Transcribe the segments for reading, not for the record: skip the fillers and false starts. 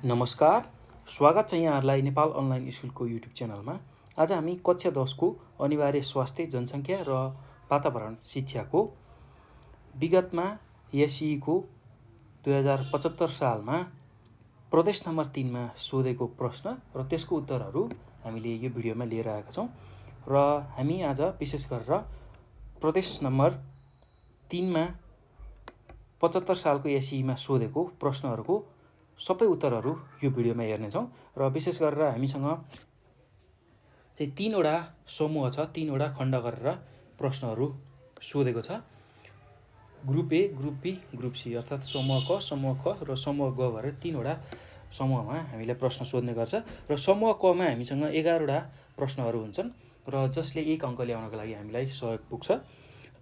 नमस्कार, स्वागत छ यहाँहरूलाई नेपाल अनलाइन स्कुलको युट्युब च्यानलमा। आज हामी कक्षा 10को अनिवार्य स्वास्थ्य, जनसङ्ख्या र वातावरण शिक्षाको विगतमा एसइको 2075 सालमा प्रदेश नम्बर 3मा सोधेको प्रश्न र त्यसको उत्तरहरू हामीले यो भिडियोमा लिएर आएका छौँ। र हामी आज विशेष गरेर प्रदेश नम्बर 3मा 75 सालको एसइमा सोधेको प्रश्नहरूको सबै उत्तरहरू यो भिडियोमा हेर्नेछौँ। र विशेष गरेर हामीसँग चाहिँ 3वटा समूह छ, 3वटा खण्ड गरेर प्रश्नहरू सोधेको छ। Group A, group B, group C, अर्थात् समूह क, समूह ख र समूह ग गरेर 3वटा समूहमा हामीलाई प्रश्न सोध्ने गर्छ। र समूह कमा हामीसँग 11वटा प्रश्नहरू हुन्छन् र जसले 1 अङ्क ल्याउनको लागि हामीलाई सहयोग पुग्छ।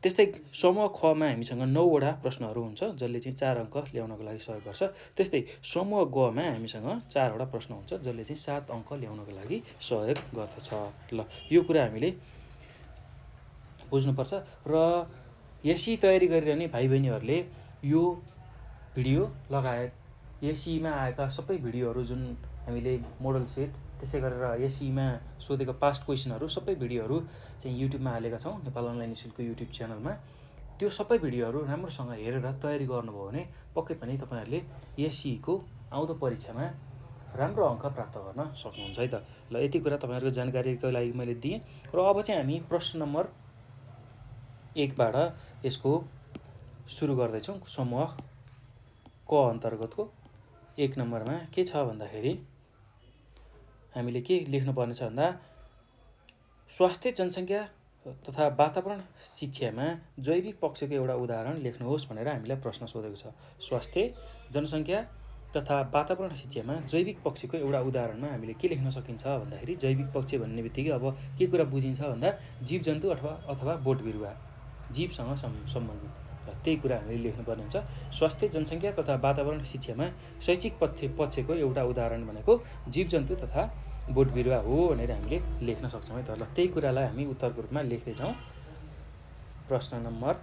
त्यस्तै समूह खमा हामीसँग 9वटा प्रश्नहरू हुन्छ जसले चाहिँ 4 अङ्क ल्याउनको लागि सहयोग गर्छ। त्यस्तै समूह गमा हामीसँग 4वटा प्रश्न हुन्छ जसले चाहिँ 7 अङ्क ल्याउनको लागि सहयोग गर्दछ। ल, यो कुरा हामीले बुझ्नुपर्छ। र एसई तयारी गरिरहने भाइ बहिनीहरूले यो भिडियो लगायत एसईमा आएका सबै भिडियोहरू जुन हामीले मोडल सेट, त्यस्तै गरेर एसईमा सोधेको पास्ट क्वेसनहरू सबै भिडियोहरू चाहिँ युट्युबमा हालेका छौँ, नेपाल अनलाइन स्कुलको युट्युब च्यानलमा। त्यो सबै भिडियोहरू राम्रोसँग हेरेर तयारी गर्नुभयो भने पक्कै पनि तपाईँहरूले एसईको आउँदो परीक्षामा राम्रो अङ्क प्राप्त गर्न सक्नुहुन्छ है त। ल, यति कुरा तपाईँहरूको जानकारीको लागि मैले दिएँ। र अब चाहिँ हामी प्रश्न नम्बर 1बाट यसको सुरु गर्दैछौँ। समूह क अन्तर्गतको 1 नम्बरमा के छ भन्दाखेरि हामीले के लेख्नुपर्ने छ भन्दा स्वास्थ्य, जनसङ्ख्या तथा वातावरण शिक्षामा जैविक पक्षको एउटा उदाहरण लेख्नुहोस् भनेर हामीलाई प्रश्न सोधेको छ। स्वास्थ्य, जनसङ्ख्या तथा वातावरण शिक्षामा जैविक पक्षको एउटा उदाहरणमा हामीले के लेख्न सकिन्छ भन्दाखेरि जैविक पक्ष भन्ने बित्तिकै अब के कुरा बुझिन्छ भन्दा जीवजन्तु अथवा बोट बिरुवा, जीवसँग सम्बन्धित, र त्यही कुरा हामीले लेख्नुपर्ने हुन्छ। स्वास्थ्य, जनसङ्ख्या तथा वातावरण शिक्षामा शैक्षिक पक्षको एउटा उदाहरण भनेको जीवजन्तु तथा बोट बिरुवा हो भनेर हामीले लेख्न सक्छौँ है त। ल, त्यही कुरालाई हामी उत्तरको रूपमा लेख्दैछौँ। प्रश्न नम्बर,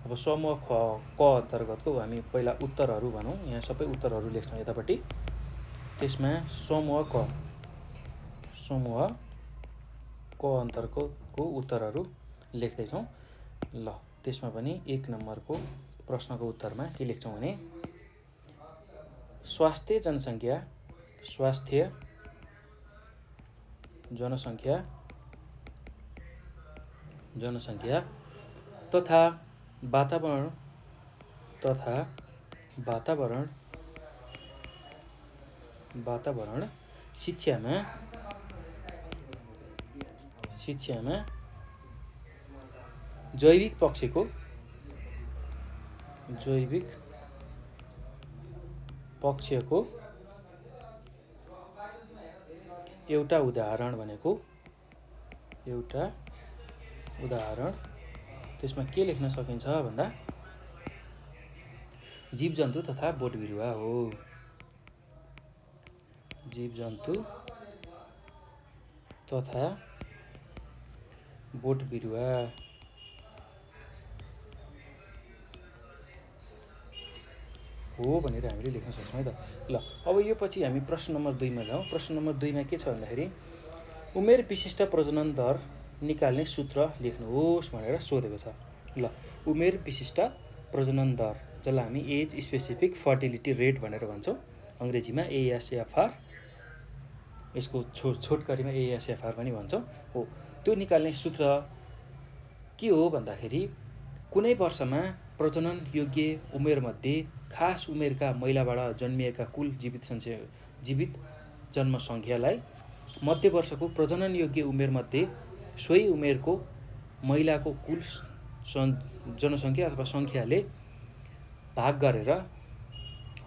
अब समूह क अन्तर्गतको हामी पहिला उत्तरहरू भनौँ, यहाँ सबै उत्तरहरू लेख्छौँ यतापट्टि। त्यसमा समूह क अन्तर्गतको उत्तरहरू लेख्दैछौँ। ल, त्यसमा पनि 1 नम्बरको प्रश्नको उत्तरमा के लेख्छौँ भने स्वास्थ्य, जनसङ्ख्या तथा वातावरण शिक्षामा जैविक पक्षको एउटा उदाहरण भनेको त्यसमा के लेख्न सकिन्छ भन्दा जीवजन्तु तथा बोट बिरुवा हो। जीवजन्तु तथा बोट बिरुवा हो भनेर हामीले लेख्न सक्छौँ है त। ल, अब यो पछि हामी प्रश्न नम्बर 2मा जाउँ। प्रश्न नम्बर 2मा के छ भन्दाखेरि उमेर विशिष्ट प्रजनन दर निकाल्ने सूत्र लेख्नुहोस् भनेर सोधेको छ। ल, उमेर विशिष्ट प्रजनन दर जसलाई हामी एज स्पेसिफिक फर्टिलिटी रेट भनेर भन्छौँ, अङ्ग्रेजीमा ASFR, यसको छोटकरीमा ASFR पनि भन्छौँ हो। त्यो निकाल्ने सूत्र के हो भन्दाखेरि कुनै वर्षमा प्रजनन योग्य उमेरमध्ये खास उमेरका महिलाबाट जन्मिएका कुल जीवित जन्मसङ्ख्यालाई मध्य वर्षको प्रजनन योग्य उमेरमध्ये सोही उमेरको महिलाको कुल जनसङ्ख्या अथवा सङ्ख्याले भाग गरेर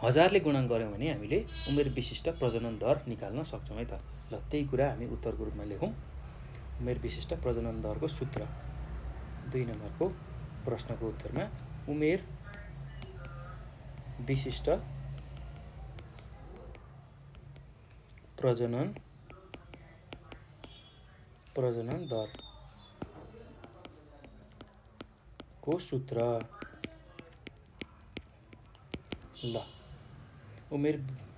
1000ले गुणन गऱ्यौँ भने हामीले उमेर विशिष्ट प्रजनन दर निकाल्न सक्छौँ है त। ल, त्यही कुरा हामी उत्तरको रूपमा लेखौँ। उमेर विशिष्ट प्रजनन दरको सूत्र 2 नम्बरको प्रश्नको उत्तरमा उमेर विशिष्ट प्रजनन दर को सूत्र। ल, उमेर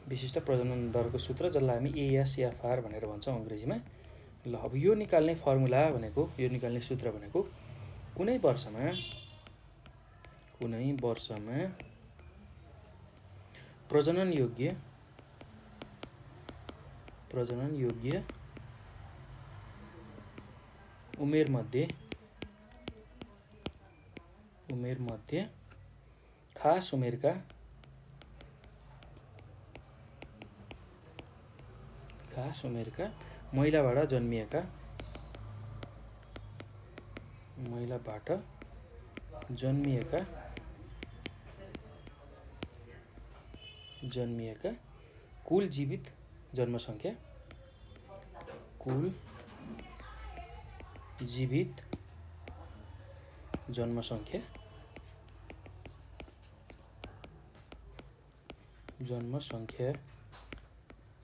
विशिष्ट प्रजनन दरको सूत्र जसलाई हामी ASFR भनेर भन्छौँ अङ्ग्रेजीमा। ल अब यो निकाल्ने फर्मुला भनेको, यो निकाल्ने सूत्र भनेको कुनै वर्षमा प्रजनन योग्य उमेर मध्ये खास उमेरका महिलाबाट जन्मिएका कुल जीवित जनसङ्ख्या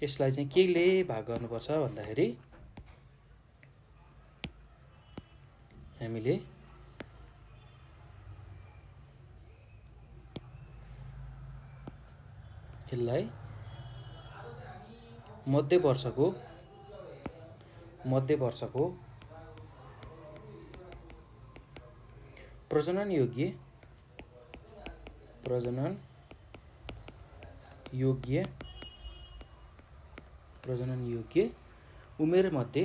यसलाई चाहिँ केले भाग गर्नुपर्छ भन्दाखेरि हामीले यसलाई मध्य वर्षको प्रजनन योग्य उमेर मध्ये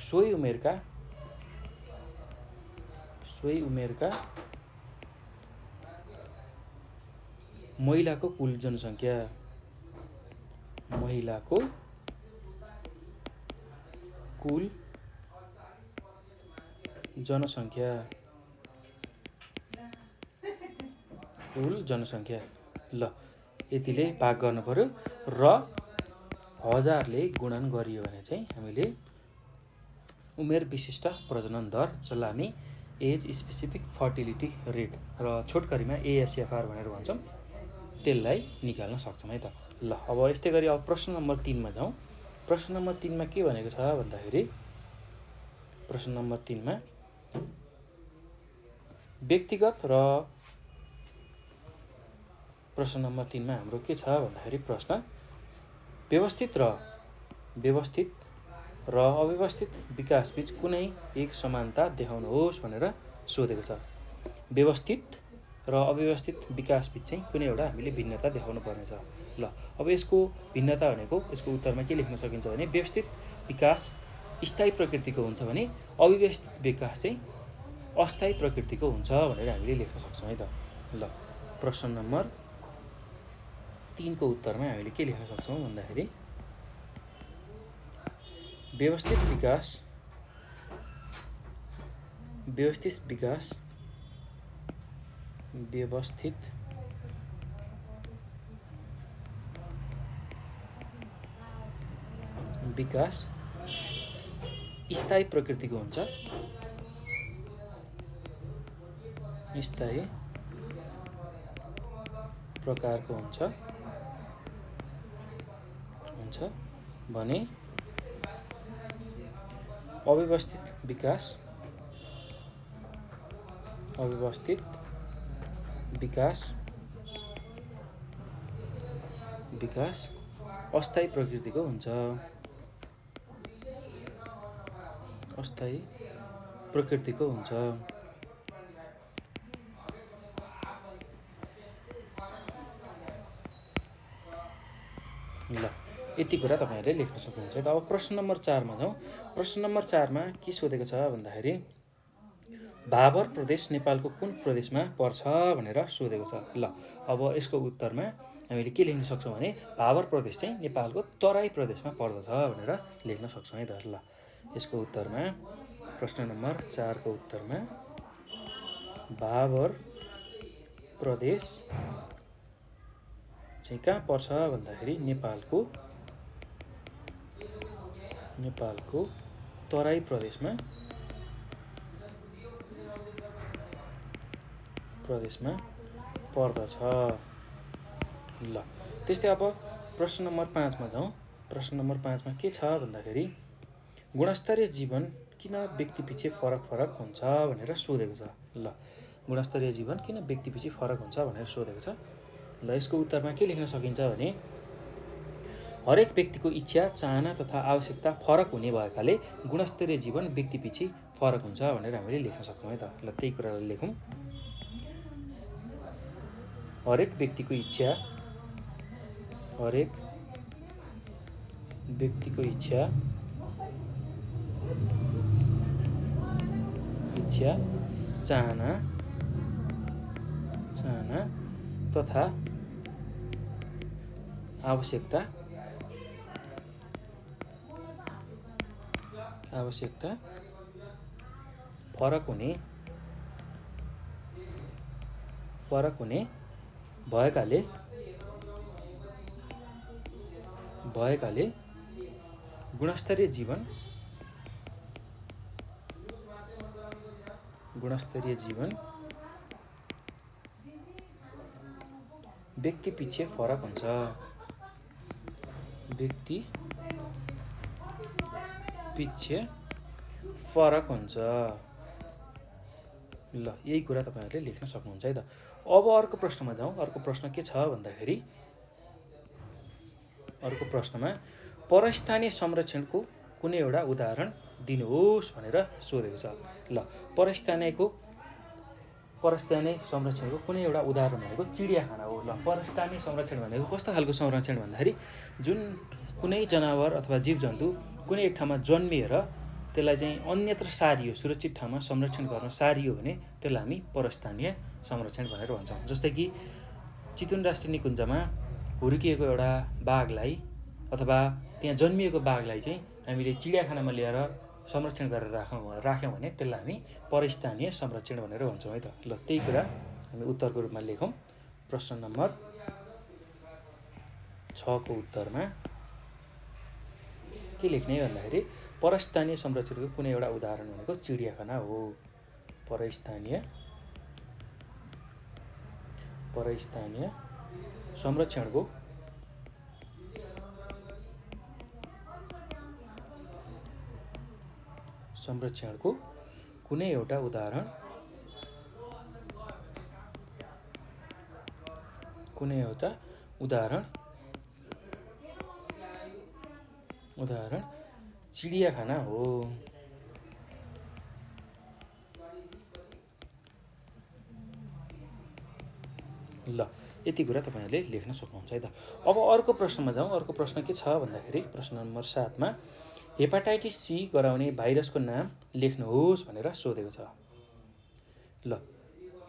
सोही उमेरका महिलाको कुल जनसङ्ख्या ल यतिले भाग गर्नु पर्यो र 1000ले गुणन गरियो भने चाहिँ हामीले उमेर विशिष्ट प्रजनन दर जसलाई हामी एज स्पेसिफिक फर्टिलिटी रेट र छोटकरीमा ASFR भनेर भन्छौँ त्यसलाई निकाल्न सक्छौँ है त। ल अब यस्तै गरी अब प्रश्न नम्बर 3 मा जाउँ। प्रश्न नम्बर 3 मा के भनेको छ भन्दाखेरि प्रश्न नम्बर 3 मा हाम्रो के छ भन्दाखेरि प्रश्न व्यवस्थित र अव्यवस्थित विकासबीच कुनै एक समानता देखाउनुहोस् भनेर सोधेको छ। व्यवस्थित र अव्यवस्थित विकासबीच चाहिँ कुनै एउटा हामीले भिन्नता देखाउनु पर्ने छ। ल अब यसको भिन्नता भनेको यसको उत्तरमा के लेख्न सकिन्छ भने व्यवस्थित विकास स्थायी प्रकृतिको हुन्छ भने अव्यवस्थित विकास चाहिँ अस्थायी प्रकृतिको हुन्छ भनेर हामीले लेख्न सक्छौँ है त। ल प्रश्न नम्बर 3 को उत्तरमा हामीले के लेख्न सक्छौँ भन्दाखेरि व्यवस्थित विकास स्थायी प्रकृतिको हुन्छ। स्थायी प्रकारको हुन्छ भने अव्यवस्थित विकास अस्थायी प्रकृतिको हुन्छ। ल यति कुरा तपाईहरुले लेख्न सक्नुहुन्छ। अब प्रश्न नम्बर 4 मा जाउँ। प्रश्न नम्बर 4 मा के सोधेको छ भन्दाखेरि भाबर प्रदेश नेपालको कुन प्रदेशमा पर्छ भनेर सोधेको छ। ल अब यसको उत्तरमा हामीले के लेख्न सक्छौँ भने भाबर प्रदेश चाहिँ नेपालको तराई प्रदेशमा पर्दछ भनेर लेख्न सक्छौँ है त। ल यसको उत्तरमा प्रश्न नम्बर 4 को उत्तरमा भाबर प्रदेश चाहिँ कहाँ पर्छ भन्दाखेरि नेपालको तराई प्रदेशमा पर्दछ। ल त्यस्तै अब प्रश्न नम्बर 5 मा जाउँ। प्रश्न नम्बर 5 मा के छ भन्दाखेरि गुणस्तरीय जीवन किन व्यक्तिपछि फरक हुन्छ भनेर सोधेको छ। ल गुणस्तरीय जीवन किन व्यक्तिपछि फरक हुन्छ भनेर सोधेको छ। ल यसको उत्तरमा के लेख्न सकिन्छ भने हरेक व्यक्तिको इच्छा, चाहना तथा आवश्यकता फरक हुने भएकाले गुणस्तरीय जीवन व्यक्तिपछि फरक हुन्छ भनेर हामीले लेख्न सक्छौँ है त। ल त्यही कुरालाई लेखौँ। हरेक व्यक्तिको इच्छा चाहना तथा आवश्यकता फरक हुने भएकाले गुणस्तरीय जीवन व्यक्तिपछि फरक हुन्छ। ल यही कुरा तपाईहरुले लेख्न सक्नुहुन्छ है त। अब अर्को प्रश्नमा जाउँ। अर्को प्रश्न के छ भन्दाखेरि अर्को प्रश्नमा परस्थानीय संरक्षणको कुनै एउटा उदाहरण दिनुहोस् भनेर सोधेको छ। ल परस्थानीय संरक्षणको कुनै एउटा उदाहरण भनेको चिडियाखाना हो। ल परस्थानीय संरक्षण भनेको कस्तो खालको संरक्षण भन्दाखेरि जुन कुनै जनावर अथवा जीवजन्तु कुनै एक ठाउँमा जन्मिएर त्यसलाई चाहिँ अन्यत्र सारियो, सुरक्षित ठाउँमा संरक्षण गर्न सारियो भने त्यसलाई हामी परस्थानीय संरक्षण भनेर भन्छौँ। जस्तै कि चितवन राष्ट्रिय निकुञ्जमा हुर्किएको एउटा बाघलाई अथवा त्यहाँ जन्मिएको बाघलाई चाहिँ हामीले चिडियाखानामा ल्याएर संरक्षण गरेर राख्यौँ भने त्यसलाई हामी परस्थानीय संरक्षण भनेर भन्छौँ है त। ल त्यही कुरा हामी उत्तरको रूपमा लेखौँ। प्रश्न नम्बर 6 को उत्तरमा के लेख्ने भन्दाखेरि परस्थानीय संरक्षणको कुनै एउटा उदाहरण भनेको चिडियाखाना हो। परस्थानीय संरक्षणको कुनै एउटा उदाहरण चिडियाखाना हो। ल यति कुरा तपाईहरुले लेख्न सक्नुहुन्छ है त। अब अर्को प्रश्नमा जाउँ। अर्को प्रश्न के छ भन्दाखेरि प्रश्न नम्बर 7 मा हेपाटाइटिस सी गराउने भाइरसको नाम लेख्नुहोस् भनेर सोधेको छ। ल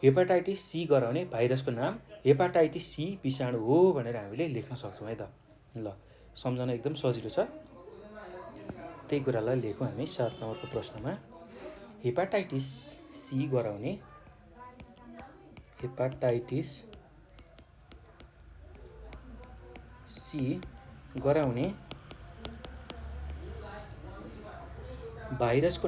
हेपाटाइटिस सी गराउने भाइरसको नाम हेपाटाइटिस सी विषाणु हो भनेर हामीले लेख्न सक्छौँ है त। ल सम्झन एकदम सजिलो छ। त्यही कुरालाई लेखौँ हामी 7 नम्बरको प्रश्नमा। हेपाटाइटिस सी गराउने भाइरसको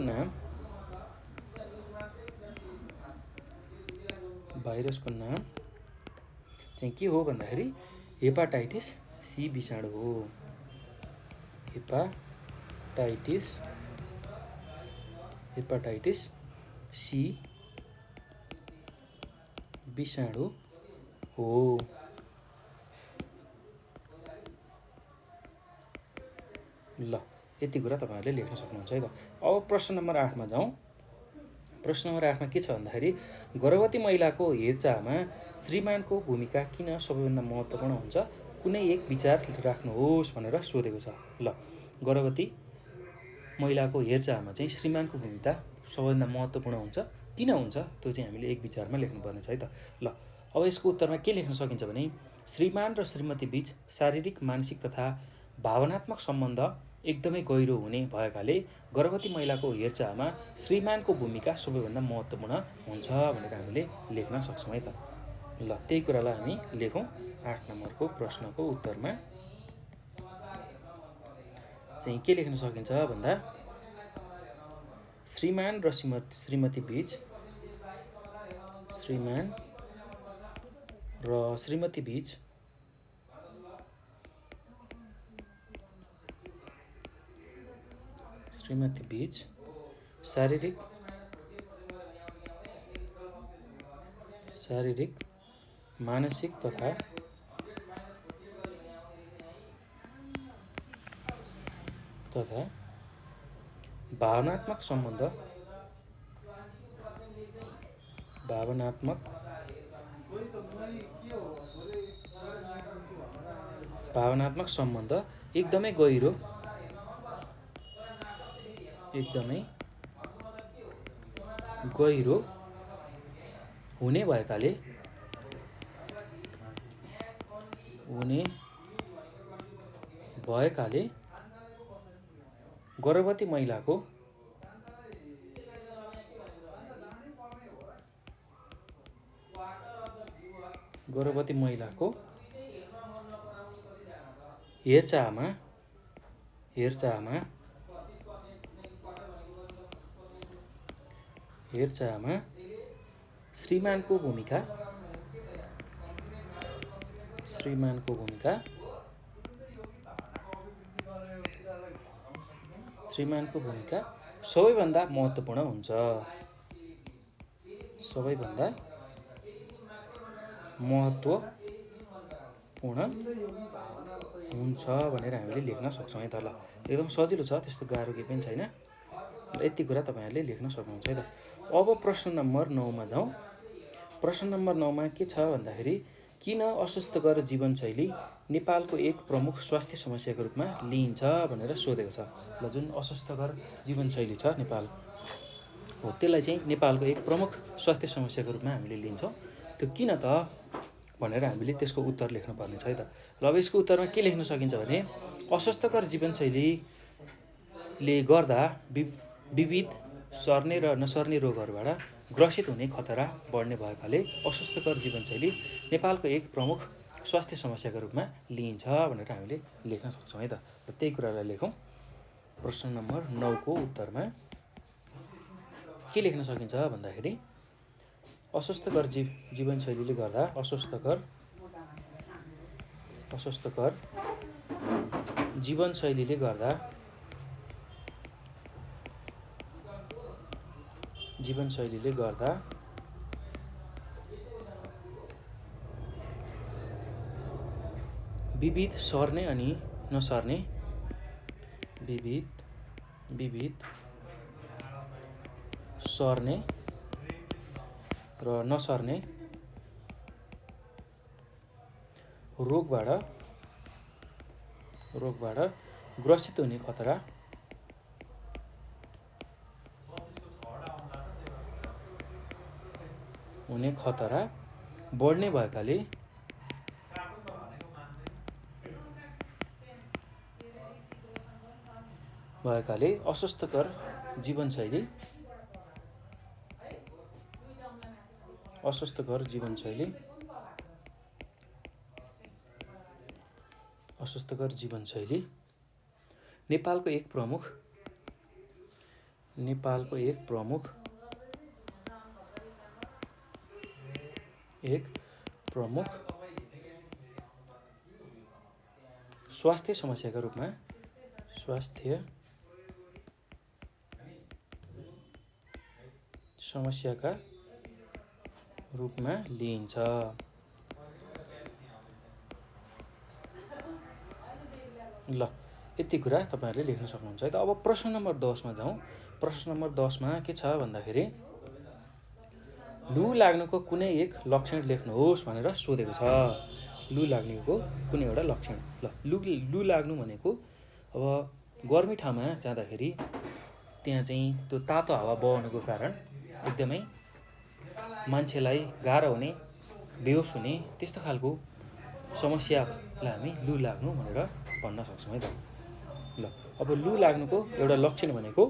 नाम चाहिँ के हो भन्दाखेरि हेपाटाइटिस सी विषाणु हो। हेपाटाइटिस सी विषाणु हो। ल यति कुरा तपाईहरुले लेख्न सक्नुहुन्छ है त। अब प्रश्न नम्बर 8 मा जाउँ। प्रश्न नम्बर 8 मा के छ भन्दाखेरि गर्भवती महिलाको हेरचाहमा श्रीमानको भूमिका किन सबैभन्दा महत्त्वपूर्ण हुन्छ? कुनै एक विचार राख्नुहोस् भनेर सोधेको छ। ल गर्भवती महिलाको हेरचाहमा चाहिँ श्रीमानको भूमिका सबैभन्दा महत्त्वपूर्ण हुन्छ। किन हुन्छ त्यो चाहिँ हामीले एक विचारमा लेख्नुपर्ने छ है त। ल अब यसको उत्तरमा के लेख्न सकिन्छ भने श्रीमान र श्रीमती बीच शारीरिक, मानसिक तथा भावनात्मक सम्बन्ध एकदमै गहिरो हुने भएकाले गर्भवती महिलाको हेरचाहमा श्रीमानको भूमिका सबैभन्दा महत्त्वपूर्ण हुन्छ भनेर हामीले लेख्न सक्छौँ है त। ल त्यही कुरालाई हामी लेखौँ 8 नम्बरको प्रश्नको उत्तरमा। चाहिँ के लेख्न सकिन्छ भन्दा श्रीमान र श्रीमती बीच शारीरिक मानसिक तथा भावनात्मक सम्बन्ध एकदमै गहिरो हुने भएकाले गर्भवती महिलाको हेरचाहमा श्रीमानको भूमिका सबैभन्दा महत्त्वपूर्ण हुन्छ भनेर हामीले लेख्न सक्छौँ है त। ल एकदम सजिलो छ, त्यस्तो गाह्रो केही पनि छैन। यति कुरा तपाईँहरूले लेख्न सक्नुहुन्छ है त। अब प्रश्न नम्बर 9 मा जाउँ। प्रश्न नम्बर 9 मा के छ भन्दाखेरि किन अस्वस्थकर जीवनशैली नेपालको एक प्रमुख स्वास्थ्य समस्याको रूपमा लिइन्छ भनेर सोधेको छ। ल जुन अस्वस्थकर जीवनशैली छ नेपाल हो, त्यसलाई चाहिँ नेपालको एक प्रमुख स्वास्थ्य समस्याको रूपमा हामीले लिन्छौँ। त्यो किन त भनेर हामीले त्यसको उत्तर लेख्नुपर्ने छ है त। ल अब यसको उत्तरमा के लेख्न सकिन्छ भने अस्वस्थकर जीवनशैलीले गर्दा विविध सर्ने र नसर्ने रोगहरूबाट ग्रसित हुने खतरा बढ्ने भएकाले अस्वस्थकर जीवनशैली नेपालको एक प्रमुख स्वास्थ्य समस्याको रूपमा लिइन्छ भनेर हामीले लेख्न सक्छौँ है त। र त्यही कुरालाई लेखौँ। प्रश्न नम्बर 9 को उत्तरमा के लेख्न सकिन्छ भन्दाखेरि अस्वस्थकर जीवनशैलीले गर्दा अस्वस्थकर जीवनशैलीले गर्दा विविध सर्ने अनि नसर्ने र नसर्ने रोगबाट ग्रसित हुने खतरा बढ्ने भएकाले अस्वस्थकर जीवनशैली नेपालको एक प्रमुख स्वास्थ्य समस्याका रूपमा लिइन्छ। ल यति कुरा तपाईहरुले लेख्न सक्नुहुन्छ है त। अब प्रश्न नम्बर 10 मा जाउँ। प्रश्न नम्बर 10 मा के छ भन्दाखेरि लु लाग्नुको कुनै एक लक्षण लेख्नुहोस् भनेर सोधेको छ। लु लाग्नुको कुनै एउटा लक्षण। ल लु लाग्नु भनेको अब गर्मी ठाउँमा जाँदाखेरि त्यहाँ चाहिँ त्यो तातो हावा बहनुको कारण एकदमै मान्छेलाई गाह्रो हुने, बेहोस हुने त्यस्तो खालको समस्यालाई हामी लु लाग्नु भनेर भन्न सक्छौँ है त। ल अब लु लाग्नुको एउटा लक्षण भनेको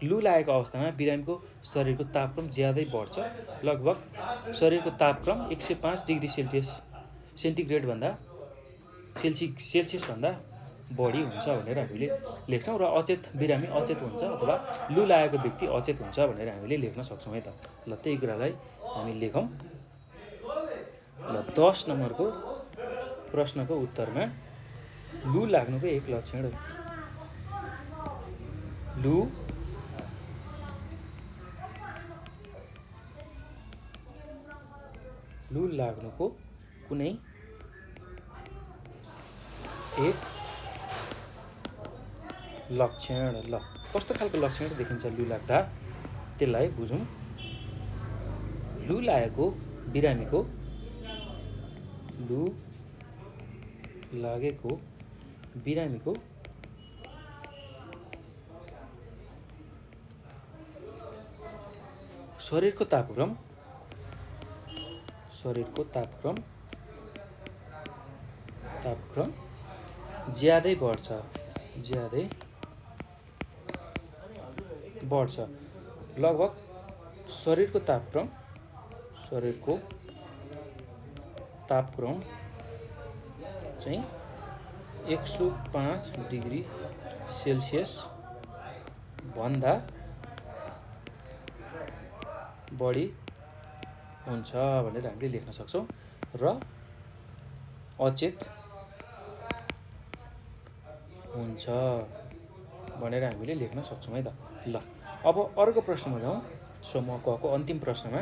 लु लागेको अवस्थामा बिरामीको शरीरको तापक्रम ज्यादै बढ्छ। लगभग शरीरको तापक्रम 105 डिग्री सेन्टिग्रेड भन्दा सेल्सियस भन्दा बढी हुन्छ भनेर हामीले लेख्छौँ र बिरामी अचेत हुन्छ अथवा लु लागेको व्यक्ति अचेत हुन्छ भनेर हामीले लेख्न सक्छौँ है त। ल त्यही कुरालाई हामी लेखौँ। ल 10 नम्बरको प्रश्नको उत्तरमा लु लाग्नुको एक लक्षण लु लु लाग्नुको कुनै एक लक्षण। ल कस्तो खालको लक्षण देखिन्छ लु लाग्दा त्यसलाई बुझौँ। लु लागेको बिरामीको लु लागेको बिरामीको शरीरको तापक्रम ज्यादै बढ्छ लगभग शरीरको तापक्रम चाहिँ 105 डिग्री सेल्सियस भन्दा बढी हुन्छ भनेर हामीले लेख्न सक्छौँ र अचेत हुन्छ भनेर हामीले लेख्न सक्छौँ है त। ल अब अर्को प्रश्नमा जाउँ। समूह क को अन्तिम प्रश्नमा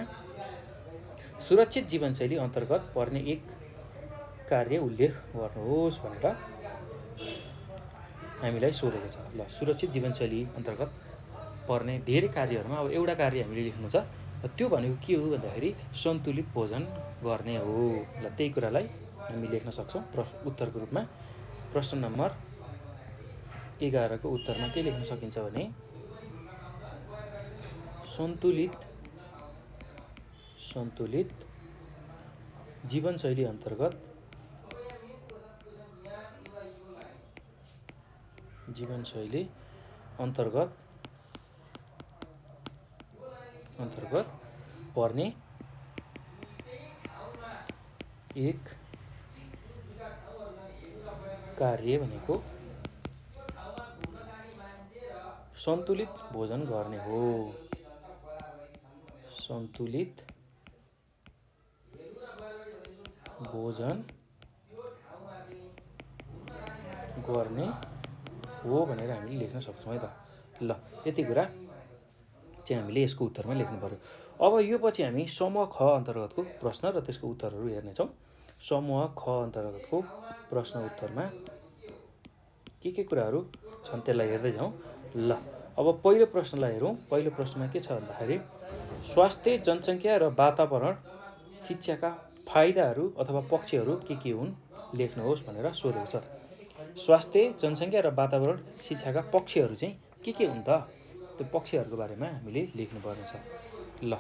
सुरक्षित जीवनशैली अन्तर्गत पर्ने एक कार्य उल्लेख गर्नुहोस् भनेर हामीलाई सोधेको छ। ल सुरक्षित जीवनशैली अन्तर्गत पर्ने धेरै कार्यहरूमा अब एउटा कार्य हामीले लेख्नु छ। त्यो भनेको के हो भन्दाखेरि सन्तुलित भोजन गर्ने हो। ल त्यही कुरालाई हामी लेख्न सक्छौँ उत्तरको रूपमा। प्रश्न नम्बर 11 को उत्तरमा के लेख्न सकिन्छ भने सन्तुलित जीवनशैली अन्तर्गत पर्ने एक कार्य भनेको सन्तुलित भोजन गर्ने हो। सन्तुलित भोजन गर्ने हो भनेर हामीले लेख्न सक्छौँ है त। ल यति कुरा चाहिँ हामीले यसको उत्तरमा लेख्नु पर्यो। अब यो पछि हामी समूह ख अन्तर्गतको प्रश्न र त्यसको उत्तरहरू हेर्नेछौँ। समूह ख अन्तर्गतको प्रश्न उत्तरमा के कुराहरू छन् त्यसलाई हेर्दै जाउँ। ल अब पहिलो प्रश्नलाई हेरौँ। पहिलो प्रश्नमा के छ भन्दाखेरि स्वास्थ्य, जनसङ्ख्या र वातावरण शिक्षाका फाइदाहरू अथवा पक्षहरू के हुन् लेख्नुहोस् भनेर सोधेको छ। स्वास्थ्य, जनसङ्ख्या र वातावरण शिक्षाका पक्षहरू चाहिँ के हुन् त? त्यो पक्षहरूको बारेमा हामीले लेख्नुपर्ने छ। ल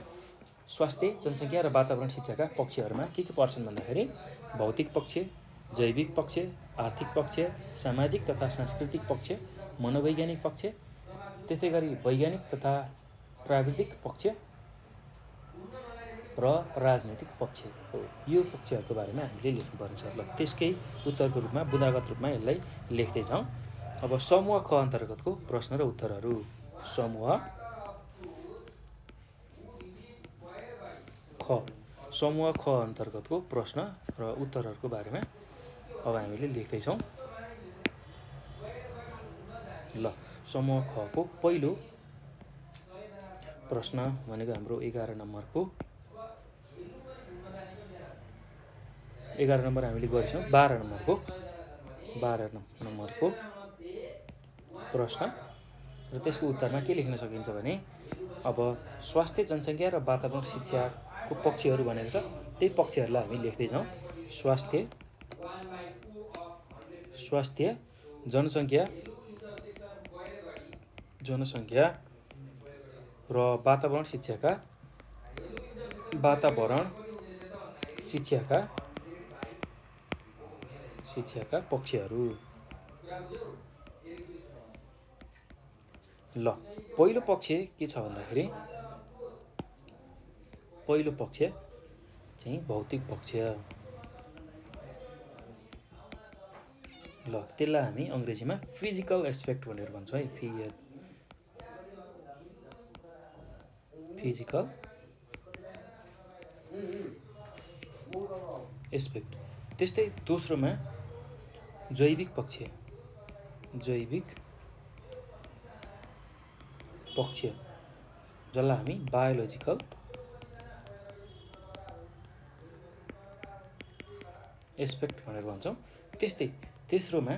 स्वास्थ्य, जनसङ्ख्या र वातावरण शिक्षाका पक्षहरूमा के पर्छन् भन्दाखेरि भौतिक पक्ष, जैविक पक्ष, आर्थिक पक्ष, सामाजिक तथा सांस्कृतिक पक्ष, मनोवैज्ञानिक पक्ष, त्यसै गरी वैज्ञानिक तथा प्राविधिक पक्ष र राजनैतिक पक्ष हो। यो पक्षहरूको बारेमा हामीले लेख्नुपर्ने छ। ल त्यसकै उत्तरको रूपमा बुँदागत रूपमा यसलाई लेख्दै जाउँ। अब समूह ख अन्तर्गतको प्रश्न र उत्तरहरू। समूह ख अन्तर्गतको प्रश्न र उत्तरहरूको बारेमा अब हामीले लेख्दैछौँ। ल समूह ख को पहिलो प्रश्न भनेको हाम्रो 11 नम्बरको 11 नम्बर हामीले गरेछौँ। 12 नम्बरको प्रश्न र त्यसको उत्तरमा के लेख्न सकिन्छ भने अब स्वास्थ्य, जनसङ्ख्या र वातावरण शिक्षाको पक्षहरू भनेको छ। त्यही पक्षहरूलाई हामी लेख्दै जाउँ। स्वास्थ्य, जनसङ्ख्या र वातावरण शिक्षाका पक्षहरू। ल पहिलो पक्ष के छ भन्दाखेरि पहिलो पक्ष चाहिँ भौतिक पक्ष। ल त्यसलाई हामी अङ्ग्रेजीमा फिजिकल एस्पेक्ट भनेर भन्छौँ है। Physical aspect. त्यस्तै दोस्रोमा जैविक पक्ष जसलाई हामी बायोलोजिकल एस्पेक्ट भनेर भन्छौँ। त्यस्तै तेस्रोमा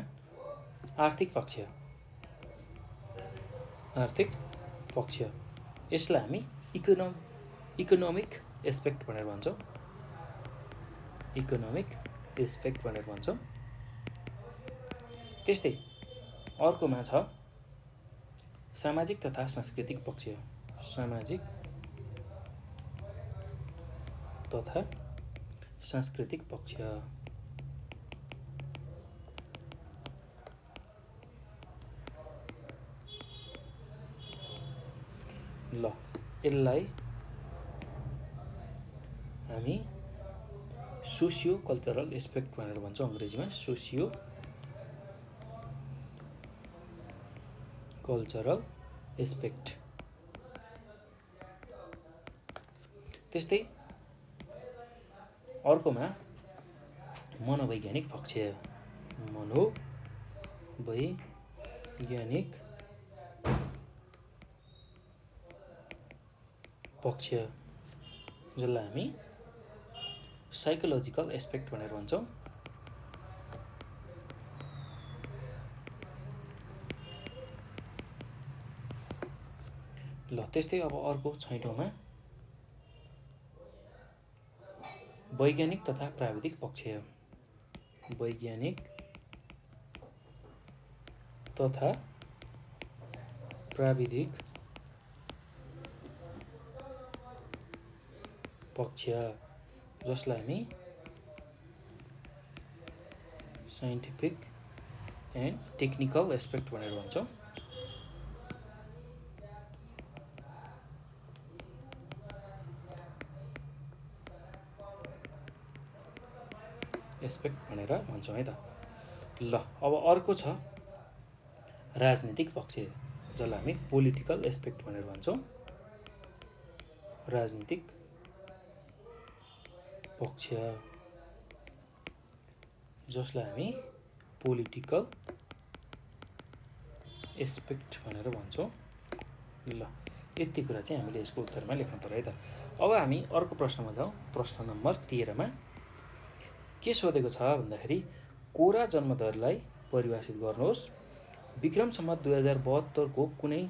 आर्थिक पक्ष, आर्थिक पक्ष, यसलाई हामी इकोनोमिक एस्पेक्ट भनेर भन्छौँ, इकोनोमिक एस्पेक्ट भनेर भन्छौँ। त्यस्तै अर्कोमा छ सामाजिक तथा सांस्कृतिक पक्ष, सामाजिक तथा सांस्कृतिक पक्ष। ल यसलाई हामी सोसियो कल्चरल एस्पेक्ट भनेर भन्छौँ अङ्ग्रेजीमा, सोसियो कल्चरल एस्पेक्ट। त्यस्तै अर्कोमा मनोवैज्ञानिक पक्ष, मनोवैज्ञानिक पक्ष, जसलाई हामी साइकोलोजिकल एस्पेक्ट भनेर भन्छौँ। ल त्यस्तै अब अर्को छैटौँमा वैज्ञानिक तथा प्राविधिक पक्ष, वैज्ञानिक तथा प्राविधिक पक्ष, जसलाई हामी साइन्टिफिक एन्ड टेक्निकल एस्पेक्ट भनेर भन्छौँ। एस्पेक्ट भनेर भन्छौँ है त। ल अब अर्को छ राजनीतिक पक्ष, जसलाई हामी पोलिटिकल एस्पेक्ट भनेर भन्छौँ, राजनीतिक पक्ष, जसलाई हामी पोलिटिकल एस्पेक्ट भनेर भन्छौँ। ल यति कुरा चाहिँ हामीले यसको उत्तरमा लेख्नु पर्यो है त। अब हामी अर्को प्रश्नमा जाउँ। प्रश्न नम्बर 13मा के सोधेको छ भन्दाखेरि कोरा जन्मदरलाई परिभाषित गर्नुहोस्। विक्रम सम्वत 2072 को कुनै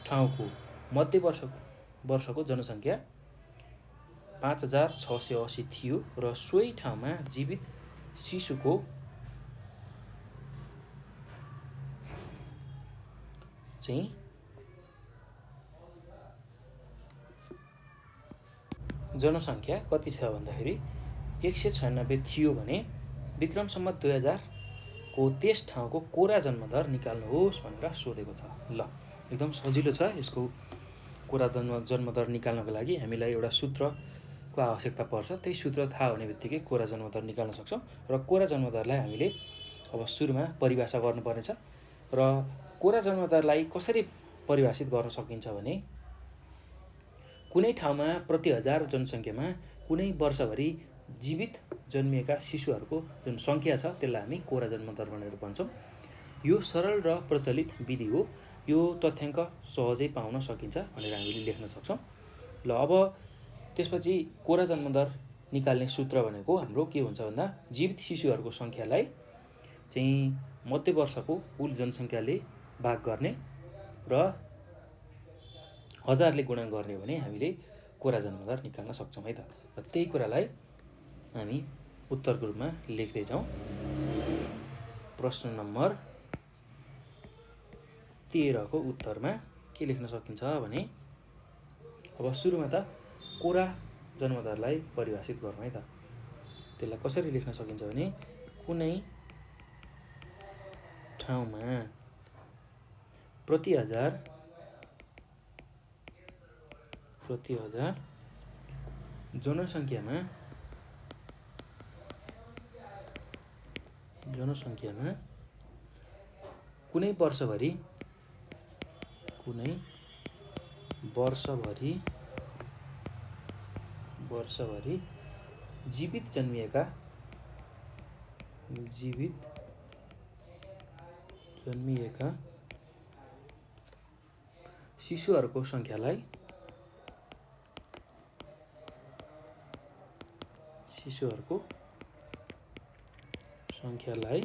ठाउँको मध्य वर्षको जनसङ्ख्या 5680 थियो र सोही ठाउँमा जीवित शिशुको चाहिँ जनसङ्ख्या कति छ भन्दाखेरि 196 थियो भने विक्रम सम्वत 2000 को त्यस ठाउँको कोरा जन्मदर निकाल्नुहोस् भनेर सोधेको छ। ल एकदम सजिलो छ। यसको कोरा जन्मदर निकाल्नको लागि हामीलाई एउटा सूत्रको आवश्यकता पर्छ। त्यही सूत्र थाहा हुने बित्तिकै कोरा जन्मदर निकाल्न सक्छौँ। र कोरा जन्मदरलाई हामीले अब सुरुमा परिभाषा गर्नुपर्नेछ। र कोरा जन्मदरलाई कसरी परिभाषित गर्न सकिन्छ भने कुनै ठाउँमा प्रति 1000 जनसङ्ख्यामा कुनै वर्षभरि जीवित जन्मिएका शिशुहरूको जुन सङ्ख्या छ त्यसलाई हामी कोरा जन्मदर भनेर भन्छौँ। यो सरल र प्रचलित विधि हो। यो तथ्याङ्क सहजै पाउन सकिन्छ भनेर हामीले लेख्न सक्छौँ। ल अब त्यसपछि कोरा जन्मदर निकाल्ने सूत्र भनेको हाम्रो के हुन्छ भन्दा जीवित शिशुहरूको सङ्ख्यालाई चाहिँ मध्य वर्षको कुल जनसङ्ख्याले भाग गर्ने र 1000ले गुणन गर्ने भने हामीले कोरा जन्मदर निकाल्न सक्छौँ है त। र त्यही कुरालाई हामी उत्तरको रूपमा लेख्दै जाउँ। प्रश्न नम्बर 13 को उत्तरमा के लेख्न सकिन्छ भने अब सुरुमा त कोरा जन्मदरलाई परिभाषित गरौँ है त। त्यसलाई कसरी लेख्न सकिन्छ भने कुनै ठाउँमा प्रति 1000 जनसङ्ख्यामा कुनै वर्षभरि जीवित जन्मिएका शिशुहरूको सङ्ख्यालाई सङ्ख्यालाई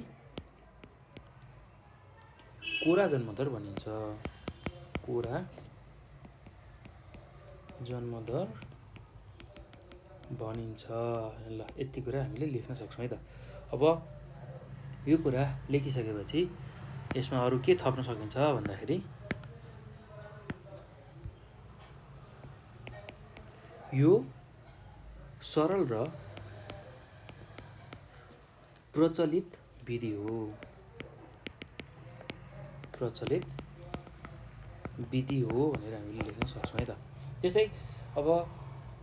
कोरा जन्मदर भनिन्छ। कोरा जन्मदर भनिन्छ। ल यति कुरा हामीले लेख्न सक्छौँ है त। अब यो कुरा लेखिसकेपछि यसमा अरू के थप्न सकिन्छ भन्दाखेरि यो सरल र प्रचलित विधि हो। प्रचलित विधि हो भनेर हामीले लेख्न सक्छौँ है त। त्यस्तै अब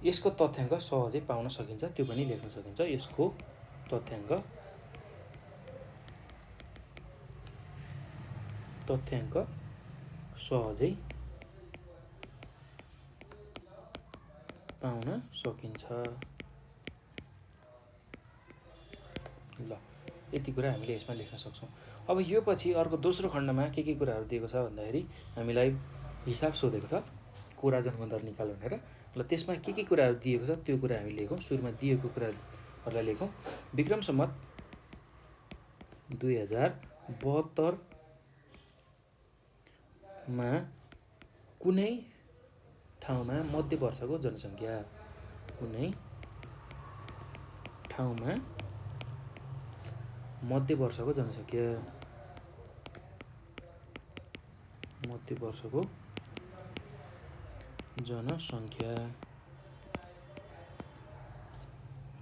यसको तथ्याङ्क सहजै पाउन सकिन्छ त्यो पनि लेख्न सकिन्छ। यसको तथ्याङ्क सहजै पाउन सकिन्छ। ल यति कुरा हामीले यसमा लेख्न सक्छौँ। अब यो पछि अर्को दोस्रो खण्डमा के कुराहरू दिएको छ भन्दाखेरि हामीलाई हिसाब सोधेको छ कोरा जन्मदर निकाल भनेर। ल त्यसमा के कुराहरू दिएको छ त्यो कुरा हामी लेखौँ। सुरुमा दिएको कुराहरूलाई लेखौँ। विक्रम सम्वत 2072 मा कुनै ठाउँमा मध्य वर्षको जनसङ्ख्या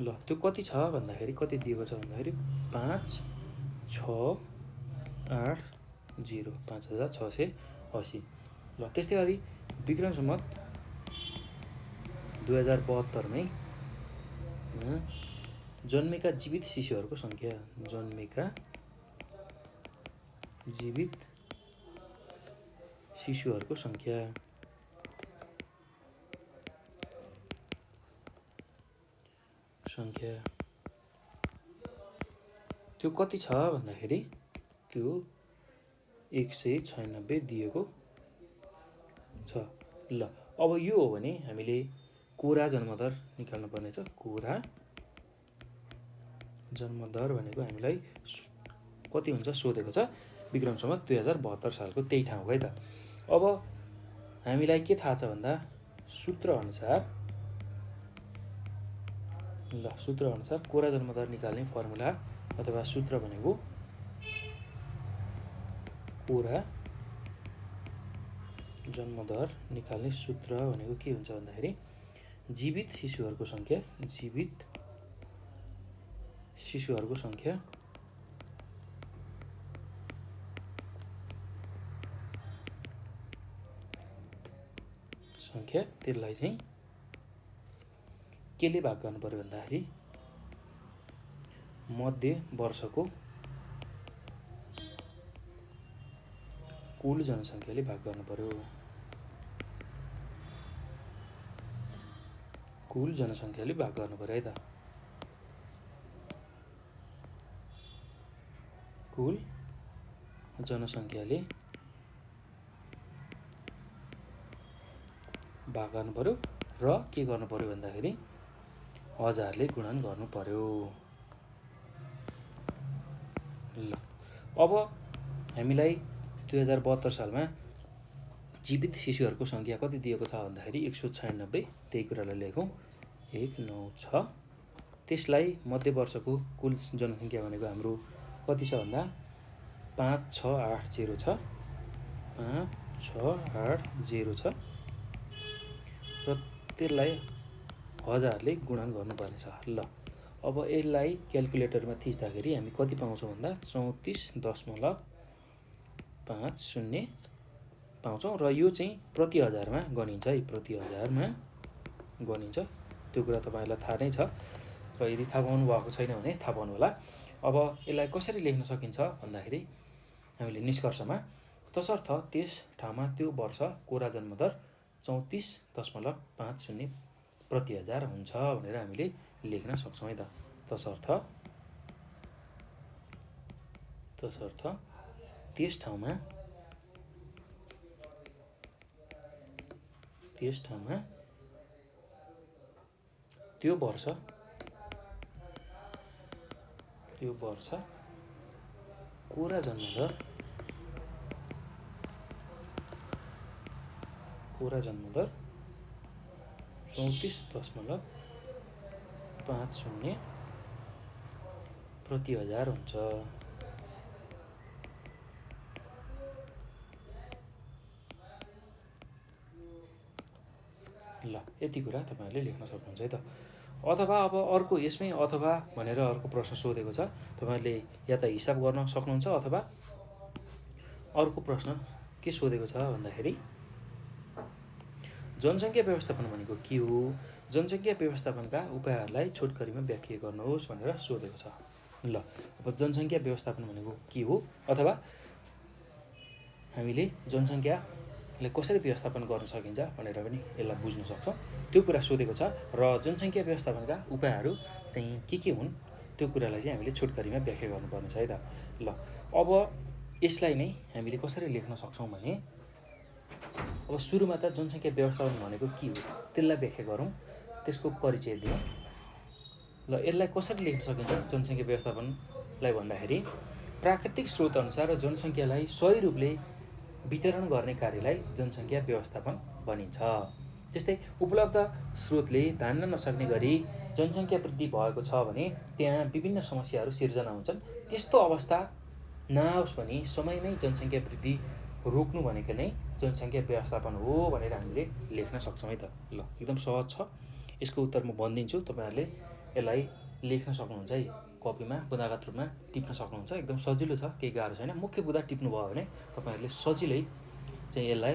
ल त्यो कति छ भन्दाखेरि कति दिएको छ भन्दाखेरि 5680 5680। ल त्यस्तै गरी विक्रम सम्वत 2072 मै जन्मेका जीवित शिशुहरूको सङ्ख्या त्यो कति छ भन्दाखेरि त्यो 196 दिएको छ। ल अब यो हो भने हामीले कोरा जन्मदर निकाल्नु पर्नेछ। कोरा जन्मदर भनेको हामीलाई कति हुन्छ सोधेको छ विक्रम सम्वत 2072 सालको त्यही ठाउँको है त। अब हामीलाई के थाहा छ भन्दा सूत्र अनुसार कोरा जन्मदर निकाल्ने फर्मुला अथवा सूत्र भनेको कोरा जन्मदर निकाल्ने सूत्र भनेको के हुन्छ भन्दाखेरि जीवित शिशुहरूको सङ्ख्या त्यसलाई चाहिँ केले भाग गर्नु पर्यो भन्दाखेरि मध्य वर्षको कुल जनसङ्ख्याले भाग गर्नु पर्यो। है त। कुल जनसङ्ख्याले भाग गर्नु पर्यो र के गर्नु पर्यो भन्दाखेरि 1000ले गुणन गर्नु पर्यो। ल अब हामीलाई 2072 सालमा जीवित शिशुहरूको सङ्ख्या कति दिएको छ भन्दाखेरि 196। त्यही कुरालाई लेखौँ 196। त्यसलाई मध्य वर्षको कुल जनसङ्ख्या भनेको हाम्रो कति छ भन्दा 5680 छ। 5680 छ र त्यसलाई 1000ले गुणन गर्नुपर्ने छ। ल अब यसलाई क्यालकुलेटरमा थिच्दाखेरि हामी कति पाउँछौँ भन्दा 34.50 पाउँछौँ र यो चाहिँ प्रति हजारमा गनिन्छ है। त्यो कुरा तपाईँहरूलाई थाहा नै छ र यदि थाहा पाउनु भएको छैन भने थाहा पाउनु होला। अब यसलाई कसरी लेख्न सकिन्छ भन्दाखेरि हामीले निष्कर्षमा तसर्थ त्यस ठाउँमा त्यो वर्ष कोरा जन्मदर 34.50 प्रति हजार हुन्छ भनेर हामीले लेख्न सक्छौँ है त। तसर्थ त्यस ठाउँमा त्यो वर्ष कोरा जन्मदर 34.50 प्रति हजार हुन्छ। ल यति कुरा तपाईहरुले लेख्न सक्नुहुन्छ है त। अथवा अब अर्को यसमै अथवा भनेर अर्को प्रश्न सोधेको छ, तपाईहरुले या त हिसाब गर्न सक्नुहुन्छ अथवा अर्को प्रश्न के सोधेको छ भन्दाखेरि जनसङ्ख्या व्यवस्थापन भनेको के हो, जनसङ्ख्या व्यवस्थापनका उपायहरूलाई छोटकरीमा व्याख्या गर्नुहोस् भनेर सोधेको छ। ल अब जनसङ्ख्या व्यवस्थापन भनेको के हो अथवा हामीले जनसङ्ख्यालाई कसरी व्यवस्थापन गर्न सकिन्छ भनेर पनि यसलाई बुझ्न सक्छौँ, त्यो कुरा सोधेको छ। र जनसङ्ख्या व्यवस्थापनका उपायहरू चाहिँ के हुन् त्यो कुरालाई चाहिँ हामीले छोटकरीमा व्याख्या गर्नुपर्ने छ है त। ल अब यसलाई नै हामीले कसरी लेख्न सक्छौँ भने अब सुरुमा त जनसङ्ख्या व्यवस्थापन भनेको के हो त्यसलाई व्याख्या गरौँ, त्यसको परिचय दिउँ। ल यसलाई कसरी लेख्न सकिन्छ जनसङ्ख्या व्यवस्थापनलाई भन्दाखेरि प्राकृतिक स्रोत अनुसार जनसङ्ख्यालाई सही रूपले वितरण गर्ने कार्यलाई जनसङ्ख्या व्यवस्थापन भनिन्छ। त्यस्तै उपलब्ध स्रोतले धान्न नसक्ने गरी जनसङ्ख्या वृद्धि भएको छ भने त्यहाँ विभिन्न समस्याहरू सिर्जना हुन्छन्। त्यस्तो अवस्था नआओस् भने समयमै जनसङ्ख्या वृद्धि रोक्नु भनेको नै जनसङ्ख्या व्यवस्थापन हो भनेर हामीले लेख्न सक्छौँ है त। ल एकदम सहज छ, यसको उत्तर म भनिदिन्छु, तपाईहरुले यसलाई लेख्न सक्नुहुन्छ है। कपीमा बुदागत रूपमा टिप्न सक्नुहुन्छ, एकदम सजिलो छ, केही गाह्रो छैन। मुख्य बुदा टिप्नु भयो भने तपाईहरुले सजिलै चाहिँ यसलाई